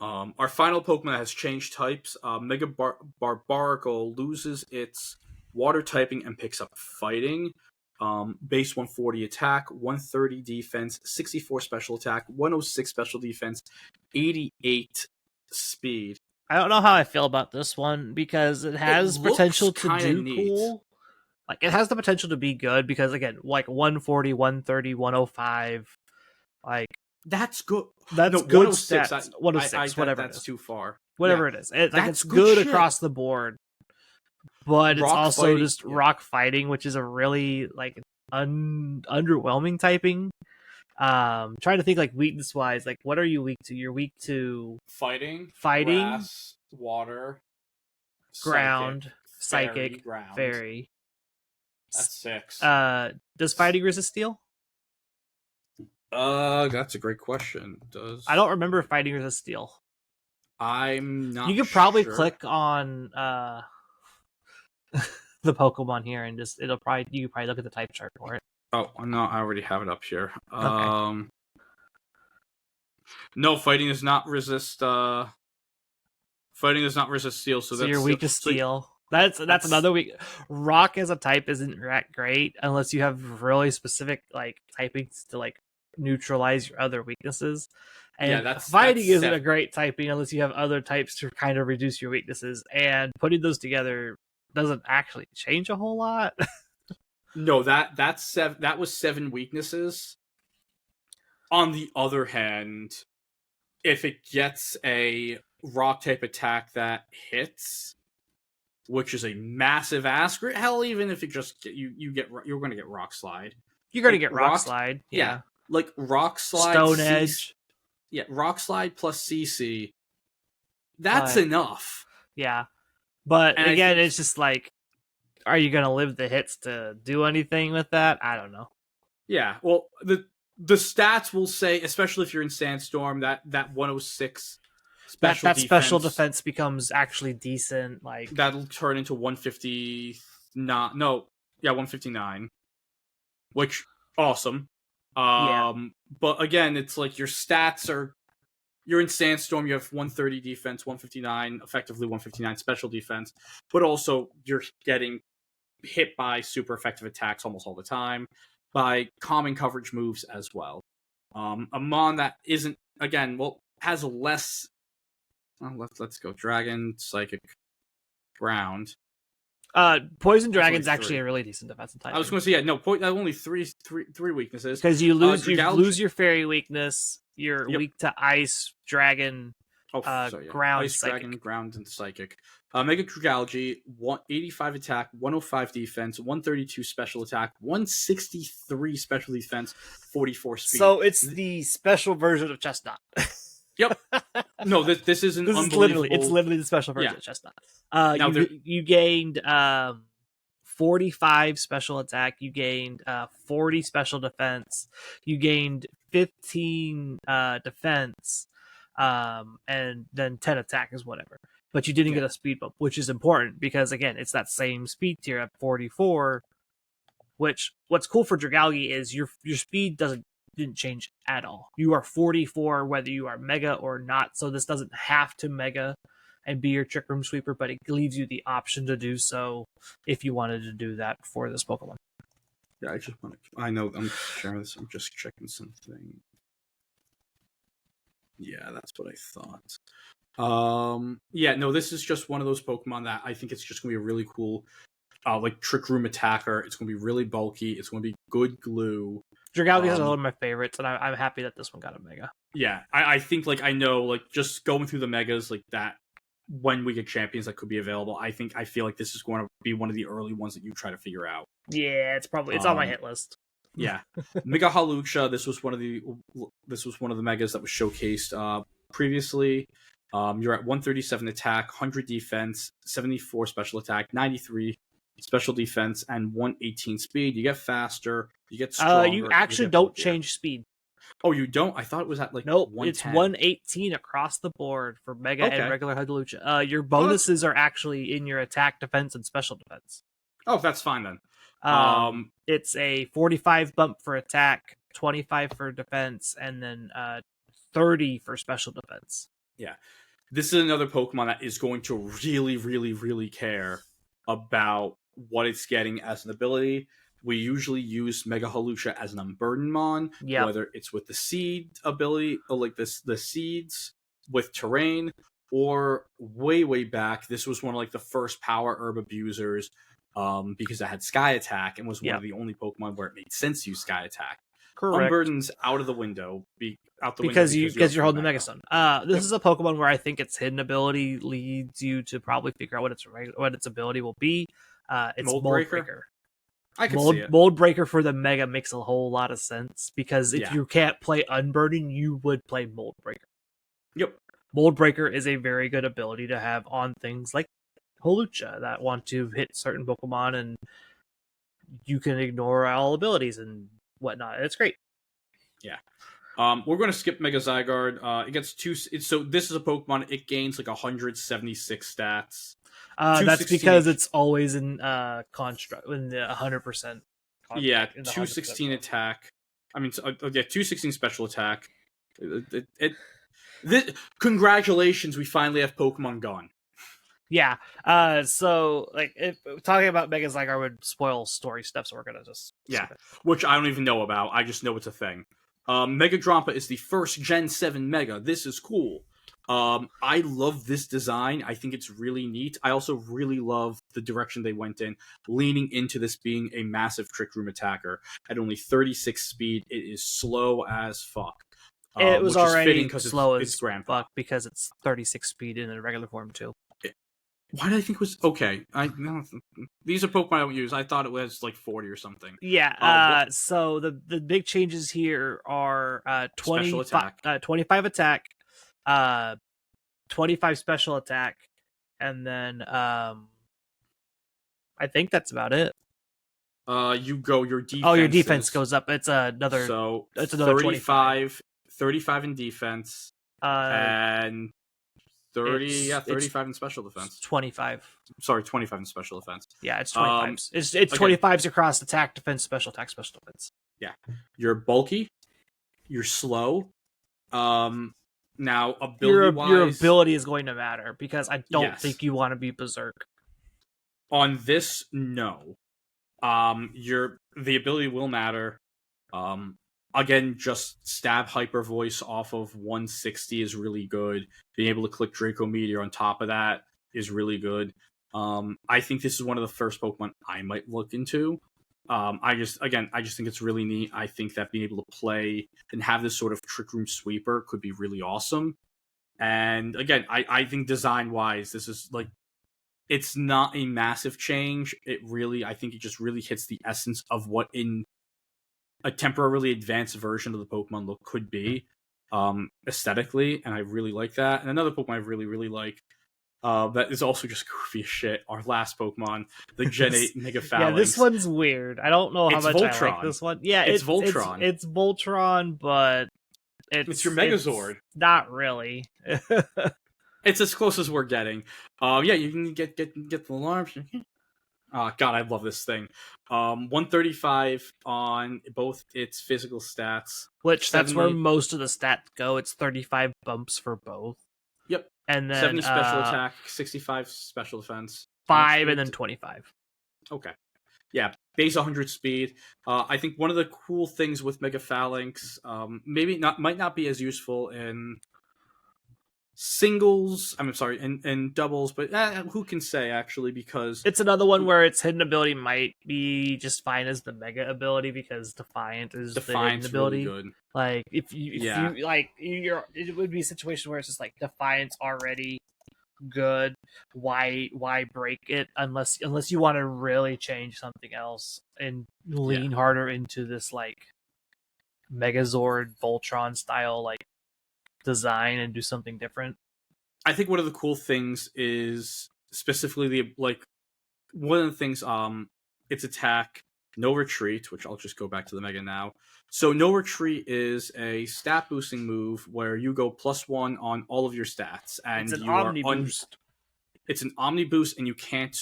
Our final Pokemon that has changed types, Mega Barbaracle loses its water typing and picks up fighting. Base 140 attack, 130 defense, 64 special attack, 106 special defense, 88 speed. I don't know how I feel about this one because it has potential to do neat. Cool. Like, it has the potential to be good because, again, like 140, 130, 105, like, that's good. That's good stats. 106, whatever. That's too far. Whatever it is. It's good across the board. But it's also fighting, just rock fighting, which is a really like underwhelming typing. Trying to think like weakness wise, like what are you weak to? You're weak to fighting, grass, water, ground, psychic, ground. Fairy. That's 6. Does fighting resist steel? That's a great question. I don't remember if fighting resist steel. I'm not. You could probably click on the Pokemon here and just you could probably look at the type chart for it. Oh no, I already have it up here. Okay. No, fighting does not resist. Fighting does not resist steel, so that's you're weak to steel. That's another weak. Rock as a type isn't that great unless you have really specific like typings to like neutralize your other weaknesses. And fighting isn't a great typing unless you have other types to kind of reduce your weaknesses. And putting those together doesn't actually change a whole lot. No, that was 7 weaknesses. On the other hand, if it gets a rock type attack that hits, which is a massive ask, hell, even if it just you're going to get rock slide. You're going to get rock slide. Yeah. Like rock slide, Stone Edge. Yeah, rock slide plus CC. That's enough. Yeah. But and again, it's just like, are you going to live the hits to do anything with that? I don't know. Yeah, well, the stats will say, especially if you're in Sandstorm, that 106 special defense becomes actually decent. Like that'll turn into 159, which awesome. But again, it's like your stats are. You're in Sandstorm, you have 130 defense, 159, effectively 159 special defense, but also you're getting hit by super effective attacks almost all the time, by common coverage moves as well. A Mon that isn't, again, has less... Well, let's go. Dragon, Psychic, Ground. Poison Dragon's actually a really decent defensive type. I was going to say, only three weaknesses. Because you lose your fairy weakness, you're weak to ice, dragon, ground, ice, psychic. Dragon, ground, and psychic. Mega Dragalge, 185 attack, 105 defense, 132 special attack, 163 special defense, 44 speed. So it's the special version of Chestnut. Yep. No, this is an unbelievable... It's literally the special version of Chestnut. You gained 45 special attack. You gained 40 special defense. You gained 15 defense, and then 10 attack is whatever. But you didn't get a speed bump, which is important because, again, it's that same speed tier at 44. Which, what's cool for Dragalge is your speed didn't change at all. You are 44 whether you are Mega or not, so this doesn't have to Mega and be your Trick Room Sweeper, but it leaves you the option to do so if you wanted to do that for this Pokemon. Yeah, I know I'm sharing this. I'm just checking something. Yeah, that's what I thought. This is just one of those Pokemon that I think it's just going to be a really cool, Trick Room attacker. It's going to be really bulky. It's going to be good glue. Dragalge is one of my favorites, and I'm happy that this one got a Mega. Yeah, I think, I know, just going through the Megas, that when we get champions that could be available, I feel like this is going to be one of the early ones that you try to figure out. Yeah, it's on my hit list. Yeah. Mega Hawlucha, this was one of the Megas that was showcased previously. You're at 137 attack, 100 defense, 74 special attack, 93 special defense, and 118 speed. You get faster, you get stronger. You actually don't change speed. Oh, you don't? I thought it was at nope, it's 118 across the board for Mega and regular Hawlucha. Your bonuses are actually in your attack, defense, and special defense. Oh, that's fine then. It's a 45 bump for attack, 25 for defense, and then 30 for special defense. Yeah. This is another Pokemon that is going to really, really, really care about what it's getting as an ability. We usually use Mega Hawlucha as an Unburden Mon, whether it's with the seed ability, or the seeds with terrain, or way back, this was one of the first power herb abusers, because it had Sky Attack and was one of the only Pokemon where it made sense to use Sky Attack. Correct. Unburden's out of the window. Because you're holding the Megastone. This is a Pokemon where I think its hidden ability leads you to probably figure out what its ability will be. It's Mold Breaker. I can see it. Mold Breaker for the Mega makes a whole lot of sense because if you can't play Unburden, you would play Mold Breaker. Yep. Mold Breaker is a very good ability to have on things like Hawlucha that want to hit certain Pokemon, and you can ignore all abilities and whatnot. It's great. Yeah. We're going to skip Mega Zygarde. It gets so this is a Pokemon. It gains 176 stats. That's because it's always in construct in the 100%. Yeah, 216 attack. I mean, 216 special attack. Congratulations, we finally have Pokemon gone. Yeah. So talking about Mega Zygarde would spoil story stuff, so we're gonna just which I don't even know about. I just know it's a thing. Mega Drampa is the first Gen 7 Mega. This is cool. I love this design. I think it's really neat. I also really love the direction they went in, leaning into this being a massive Trick Room attacker. At only 36 speed, it is slow as fuck. It was already slow as fuck because it's 36 speed in a regular form too. Why did I think it was okay? These are Pokemon I don't use. I thought it was 40 or something. Yeah. So the big changes here are 25 attack, 25 special attack, and then I think that's about it. Your defense. Oh, your defense goes up. It's another. So it's another 35 in defense, and 35 in special defense. 25. Sorry, 25 in special defense. Yeah, it's 25s. It's 25s across attack, defense, special attack, special defense. Yeah. You're bulky. You're slow. Now, ability-wise... Your ability is going to matter, because I don't think you want to be Berserk. On this, no. the ability will matter. Again, just stab hyper voice off of 160 is really good. Being able to click Draco Meteor on top of that is really good. I think this is one of the first Pokemon I might look into. I just think it's really neat. I think that being able to play and have this sort of Trick Room sweeper could be really awesome. And again, I think design wise, this is like, it's not a massive change. I think it just really hits the essence of what in a temporarily advanced version of the Pokemon look could be, aesthetically, and I really like that. And another Pokemon I really, really like, that is also just goofy as shit, our last Pokemon, the Gen 8 Mega Phalanx. Yeah, this one's weird. I don't know how much Voltron. I like this one. Yeah, it's Voltron. It's Voltron, but it's your Megazord. Not really. It's as close as we're getting. Yeah, you can get the alarms. Oh, God, I love this thing. 135 on both its physical stats. Which, that's where most of the stats go. It's 35 bumps for both. Yep. And then 70 special attack, 65 special defense. 5, and then 25. Okay. Yeah, base 100 speed. I think one of the cool things with Mega Phalanx, might not be as useful in singles, in doubles, but who can say, actually, because it's another one where its hidden ability might be just fine as the Mega ability, because Defiant is the hidden ability. Really good. Like, if you like, it would be a situation where it's just like Defiant's already good. Why break it unless you want to really change something else and lean harder into this like Megazord Voltron style like design and do something different. I think one of the cool things is specifically one of the things, its attack, no retreat, which I'll just go back to the Mega now. So no retreat is a stat boosting move where you go +1 on all of your stats, and it's an Omni boost. It's an Omni boost, and you can't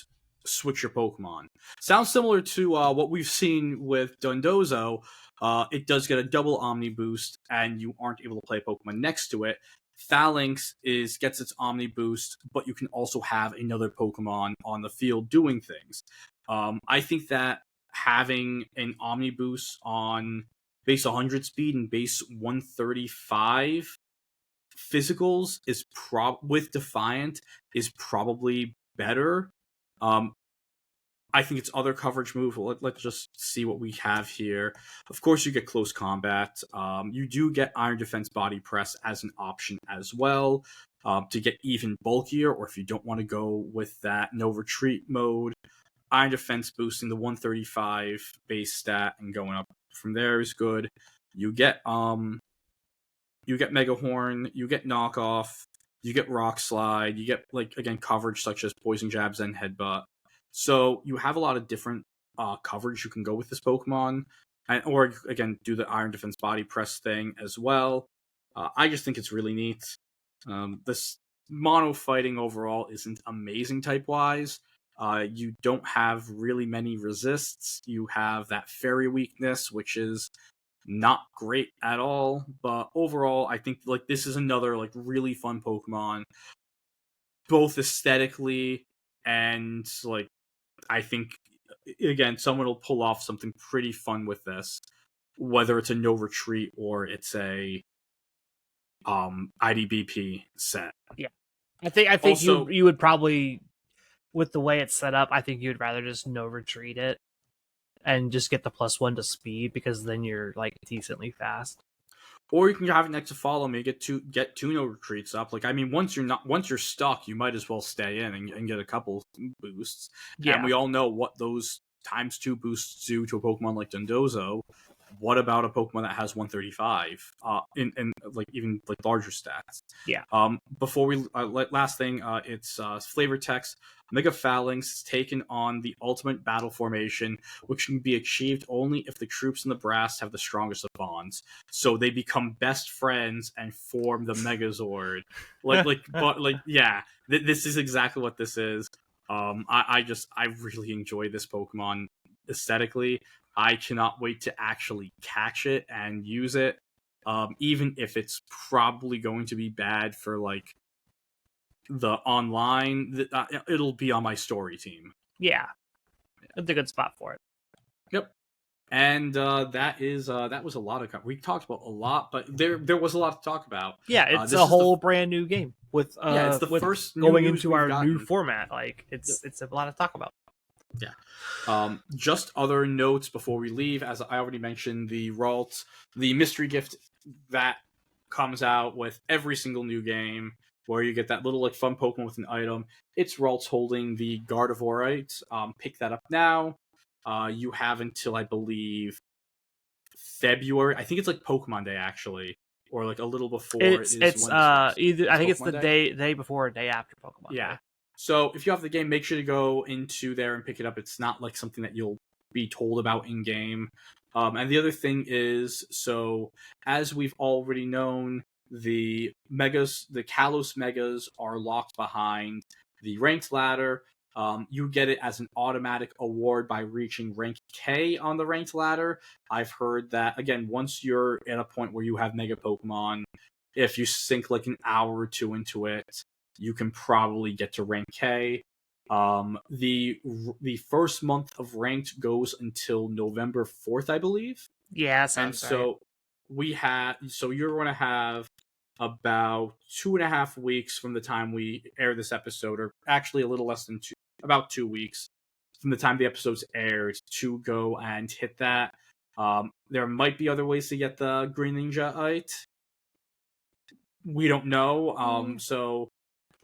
switch your Pokemon. Sounds similar to what we've seen with Dondozo. It does get a double Omni boost, and you aren't able to play Pokemon next to it. Phalanx gets its Omni boost, but you can also have another Pokemon on the field doing things. I think that having an Omni boost on base 100 speed and base 135 physicals is with Defiant is probably better. I think it's other coverage move. Let's just see what we have here. Of course, you get close combat. You do get Iron Defense Body Press as an option as well, to get even bulkier, or if you don't want to go with that no retreat mode, Iron Defense boosting the 135 base stat and going up from there is good. You get Mega Horn, you get Knockoff, you get Rock Slide, you get coverage such as Poison Jabs and Headbutt. So you have a lot of different coverage you can go with this Pokemon, or again do the Iron Defense Body Press thing as well. I just think it's really neat. This mono fighting overall isn't amazing type wise. You don't have really many resists. You have that fairy weakness, which is not great at all. But overall, I think this is another really fun Pokemon, both aesthetically and I think again someone will pull off something pretty fun with this, whether it's a no retreat or it's a IDBP set. Yeah, I think also, you would probably, with the way it's set up, I think you'd rather just no retreat it and just get the +1 to speed, because then you're decently fast. Or you can have it next to Follow Me, get two no retreats up. Once you're stuck, you might as well stay in and get a couple boosts. Yeah. And we all know what those ×2 boosts do to a Pokemon like Dondozo. What about a Pokemon that has 135 in even larger stats? Yeah. Before we last thing, it's flavor text. Mega Phalanx is taken on the ultimate battle formation, which can be achieved only if the troops in the brass have the strongest of bonds. So they become best friends and form the Megazord. This is exactly what this is. I really enjoy this Pokemon aesthetically. I cannot wait to actually catch it and use it, even if it's probably going to be bad for the online. It'll be on my story team. Yeah, it's a good spot for it. Yep. And that was a lot of we talked about a lot, but there was a lot to talk about. Yeah, it's a whole brand new game with it's the first going into our new format. Like it's a lot to talk about. Yeah. Just other notes before we leave, as I already mentioned, the Ralt, the mystery gift that comes out with every single new game, where you get that little like fun Pokemon with an item. It's Ralt's holding the Gardevoirite. Pick that up now. You have until I believe February. I think it's like Pokemon Day actually, or like a little before. It's either I think it's the day before or day after Pokemon Day. Day. So if you have the game, make sure to go into there and pick it up. It's not like something that you'll be told about in game. And the other thing is, so as we've already known, the Kalos Megas are locked behind the ranked ladder. You get it as an automatic award by reaching rank K on the ranked ladder. I've heard that, again, once you're at a point where you have Mega Pokemon, if you sink like an hour or two into it, you can probably get to rank K. The first month of ranked goes until November 4th, I believe. Yeah, sounds and so right. So you're going to have about 2.5 weeks from the time we air this episode, or actually a little less than about 2 weeks from the time the episode's aired to go and hit that. There might be other ways to get the Green Ninja-ite. We don't know. So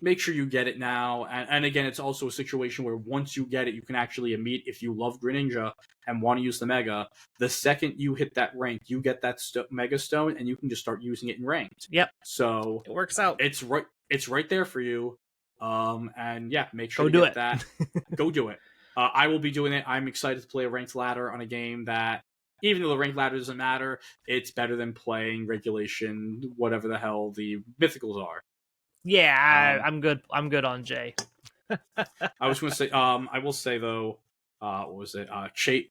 make sure you get it now. And again, it's also a situation where once you get it, you can actually emit if you love Greninja and want to use the Mega. The second you hit that rank, you get that Mega Stone, and you can just start using it in ranked. Yep. So it works out. It's right there for you. And yeah, make sure to get that. Go do it. I will be doing it. I'm excited to play a ranked ladder on a game that, even though the ranked ladder doesn't matter, it's better than playing regulation, whatever the hell the mythicals are. Yeah, I'm good. I'm good on J. I was going to say, I will say though, what was it? Chase.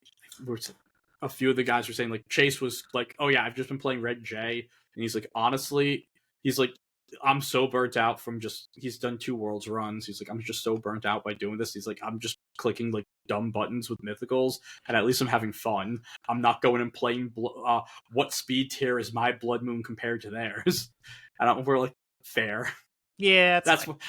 A few of the guys were saying like Chase was like, "Oh yeah, I've just been playing Red J," and he's like, honestly, he's like, I'm so burnt out from he's done 2 Worlds runs. He's like, I'm just so burnt out by doing this. He's like, I'm just clicking like dumb buttons with mythicals, and at least I'm having fun. I'm not going and playing. What speed tier is my Blood Moon compared to theirs? And we're like, fair. Yeah,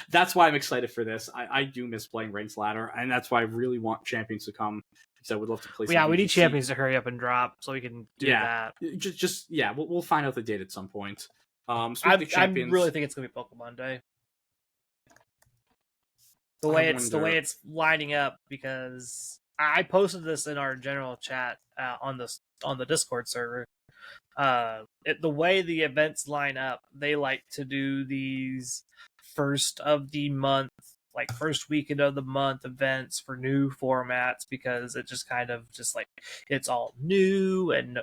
that's why I'm excited for this. I do miss playing ranked ladder, and that's why I really want champions to come. So I would love to play. Yeah, we need champions to hurry up and drop so we can do that. We'll find out the date at some point. I really think it's gonna be Pokemon Day. The way it's lining up, because I posted this in our general chat on the Discord server. The way the events line up, they like to do these first of the month, like first weekend of the month events for new formats, because it just kind of just like it's all new, and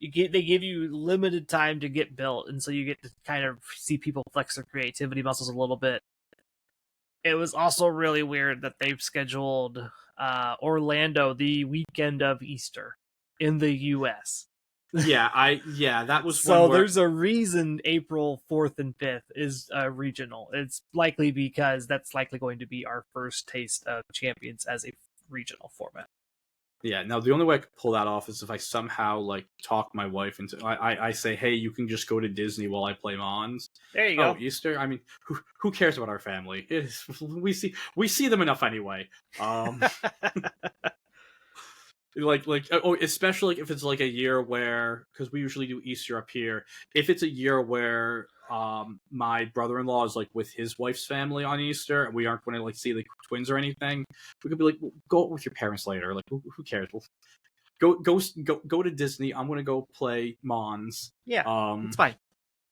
they give you limited time to get built, and so you get to kind of see people flex their creativity muscles a little bit. It was also really weird that they've scheduled Orlando the weekend of Easter in the US. That was so. There's a reason April 4th and 5th is regional. It's likely because that's likely going to be our first taste of champions as a regional format. Yeah, now the only way I could pull that off is if I somehow like talk my wife into. I say, hey, you can just go to Disney while I play Mons. There you go. Easter. I mean, who cares about our family? We see them enough anyway. Especially if it's like a year where, because we usually do Easter up here. If it's a year where my brother-in-law is like with his wife's family on Easter, and we aren't going to like see the twins or anything, we could be like, go with your parents later. Like, who cares? Go to Disney. I'm going to go play Mons. Yeah, it's fine.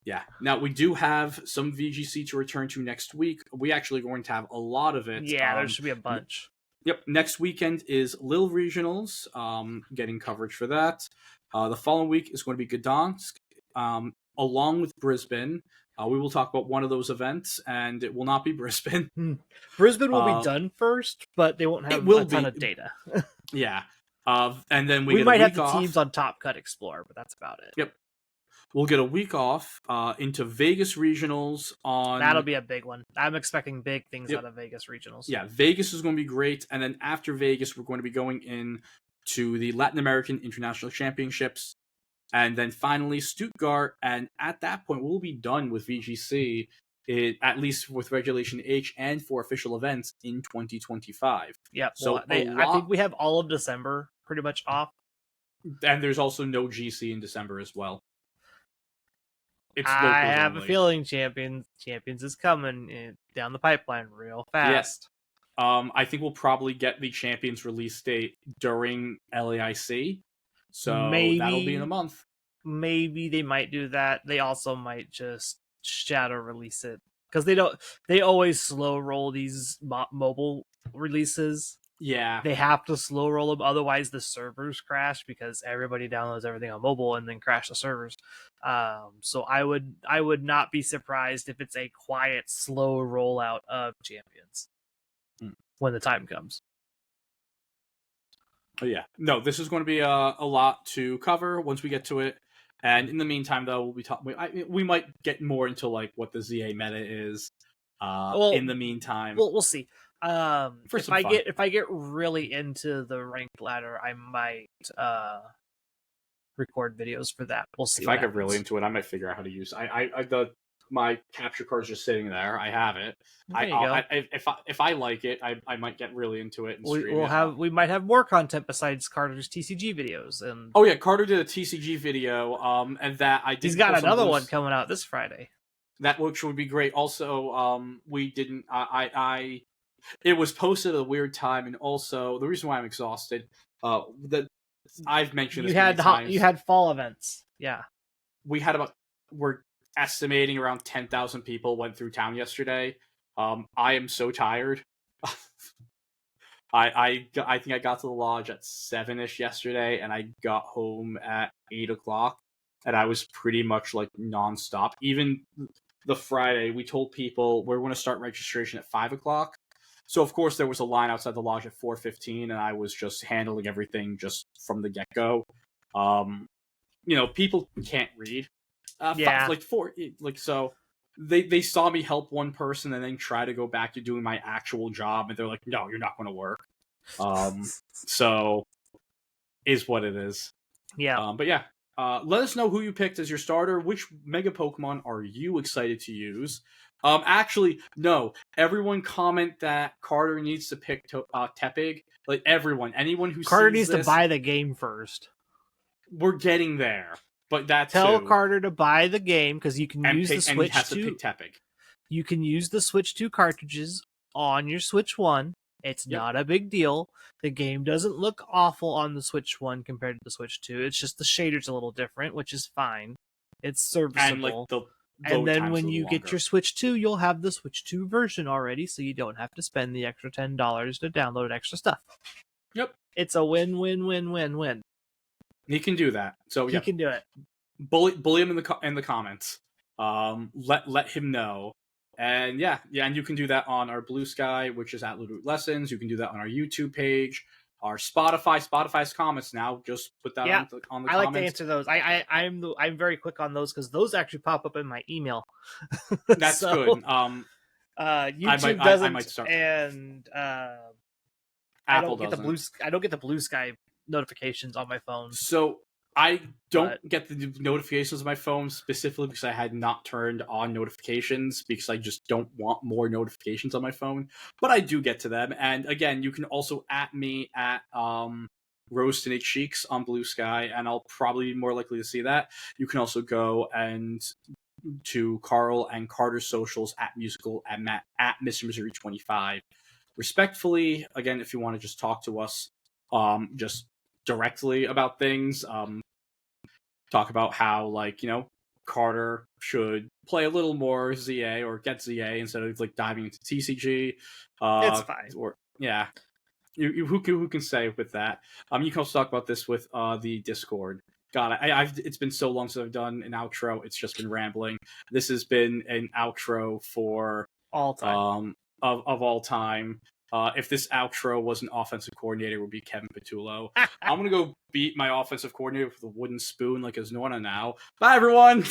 Yeah. Now we do have some VGC to return to next week. We actually going to have a lot of it. Yeah, there should be a bunch. Yep, next weekend is Lille Regionals, getting coverage for that. The following week is going to be Gdansk, along with Brisbane. We will talk about one of those events, and it will not be Brisbane. Brisbane will be done first, but they won't have a ton of data. Yeah. And then we might have the teams on Top Cut Explore, but that's about it. Yep. We'll get a week off into Vegas Regionals on... That'll be a big one. I'm expecting big things out of Vegas Regionals. Yeah, Vegas is going to be great. And then after Vegas, we're going to be going in to the Latin American International Championships, and then finally Stuttgart. And at that point, we'll be done with VGC, at least with Regulation H and for official events in 2025. Yep. So I think we have all of December pretty much off. And there's also no GC in December as well. I have a feeling Champions is coming down the pipeline real fast. Yeah. I think we'll probably get the Champions release date during LAIC. So that'll be in a month. Maybe they might do that. They also might just shadow release it because they always slow roll these mobile releases. Yeah, they have to slow roll them, otherwise the servers crash because everybody downloads everything on mobile and then crash the servers. So I would not be surprised if it's a quiet, slow rollout of Champions when the time comes. Oh, yeah, no, this is going to be a lot to cover once we get to it. And in the meantime, though, we'll be talking. We might get more into like what the ZA meta is. In the meantime, we'll see. If I get really into the ranked ladder, I might record videos for that. We'll see. If I get really into it, I might figure out how to use. My capture card's just sitting there. I have it. If I like it, I might get really into it. And we might have more content besides Carter's TCG videos. And oh yeah, Carter did a TCG video. And that I did. He's got another one coming out this Friday. That which would be great. Also, we didn't. It was posted at a weird time, and also the reason why I'm exhausted. That I've mentioned this many times. You had fall events. Yeah, we're estimating around 10,000 people went through town yesterday. I am so tired. I think I got to the lodge at 7ish yesterday, and I got home at 8 o'clock, and I was pretty much like nonstop. Even the Friday, we told people we're going to start registration at 5 o'clock. So, of course, there was a line outside the lodge at 4:15, and I was just handling everything just from the get-go. People can't read. So they saw me help one person and then try to go back to doing my actual job, and they're like, no, you're not going to work. So, is what it is. Yeah. But yeah, let us know who you picked as your starter. Which Mega Pokemon are you excited to use? Actually, no. Everyone comment that Carter needs to pick Tepig. Like anyone who Carter needs to buy the game first. We're getting there, but tell Carter to buy the game because you can use the Switch. And he has to pick Tepig. You can use the Switch 2 cartridges on your Switch 1. It's not a big deal. The game doesn't look awful on the Switch 1 compared to the Switch 2. It's just the shader's a little different, which is fine. It's serviceable. And then when you get your Switch 2, you'll have the Switch 2 version already, so you don't have to spend the extra $10 to download extra stuff. Yep. It's a win-win-win-win-win. He can do that. So he can do it. Bully him in the comments. Let him know. And and you can do that on our Blue Sky, which is at Littleroot Lessons. You can do that on our YouTube page. Our Spotify's comments now. Just put that on the comments. I like to answer those. I'm very quick on those because those actually pop up in my email. That's good. YouTube doesn't, I might start. And Apple doesn't. I don't get the Blue Sky notifications on my phone. So I don't get the notifications on my phone specifically because I had not turned on notifications because I just don't want more notifications on my phone. But I do get to them. And again, you can also at me at Rose to Nick Cheeks on Blue Sky, and I'll probably be more likely to see that. You can also go and to Carl and Carter's socials at musical and Matt at Mr. Missouri 25. Respectfully, again, if you want to just talk to us, just directly about things, talk about how Carter should play a little more ZA or get ZA instead of diving into TCG. It's fine. Or who can say with that? You can also talk about this with the Discord. God, it's been so long since I've done an outro. It's just been rambling. This has been an outro for all time of all time. If this outro was an offensive coordinator, it would be Kevin Patullo. I'm going to go beat my offensive coordinator with a wooden spoon like his Nona now. Bye, everyone!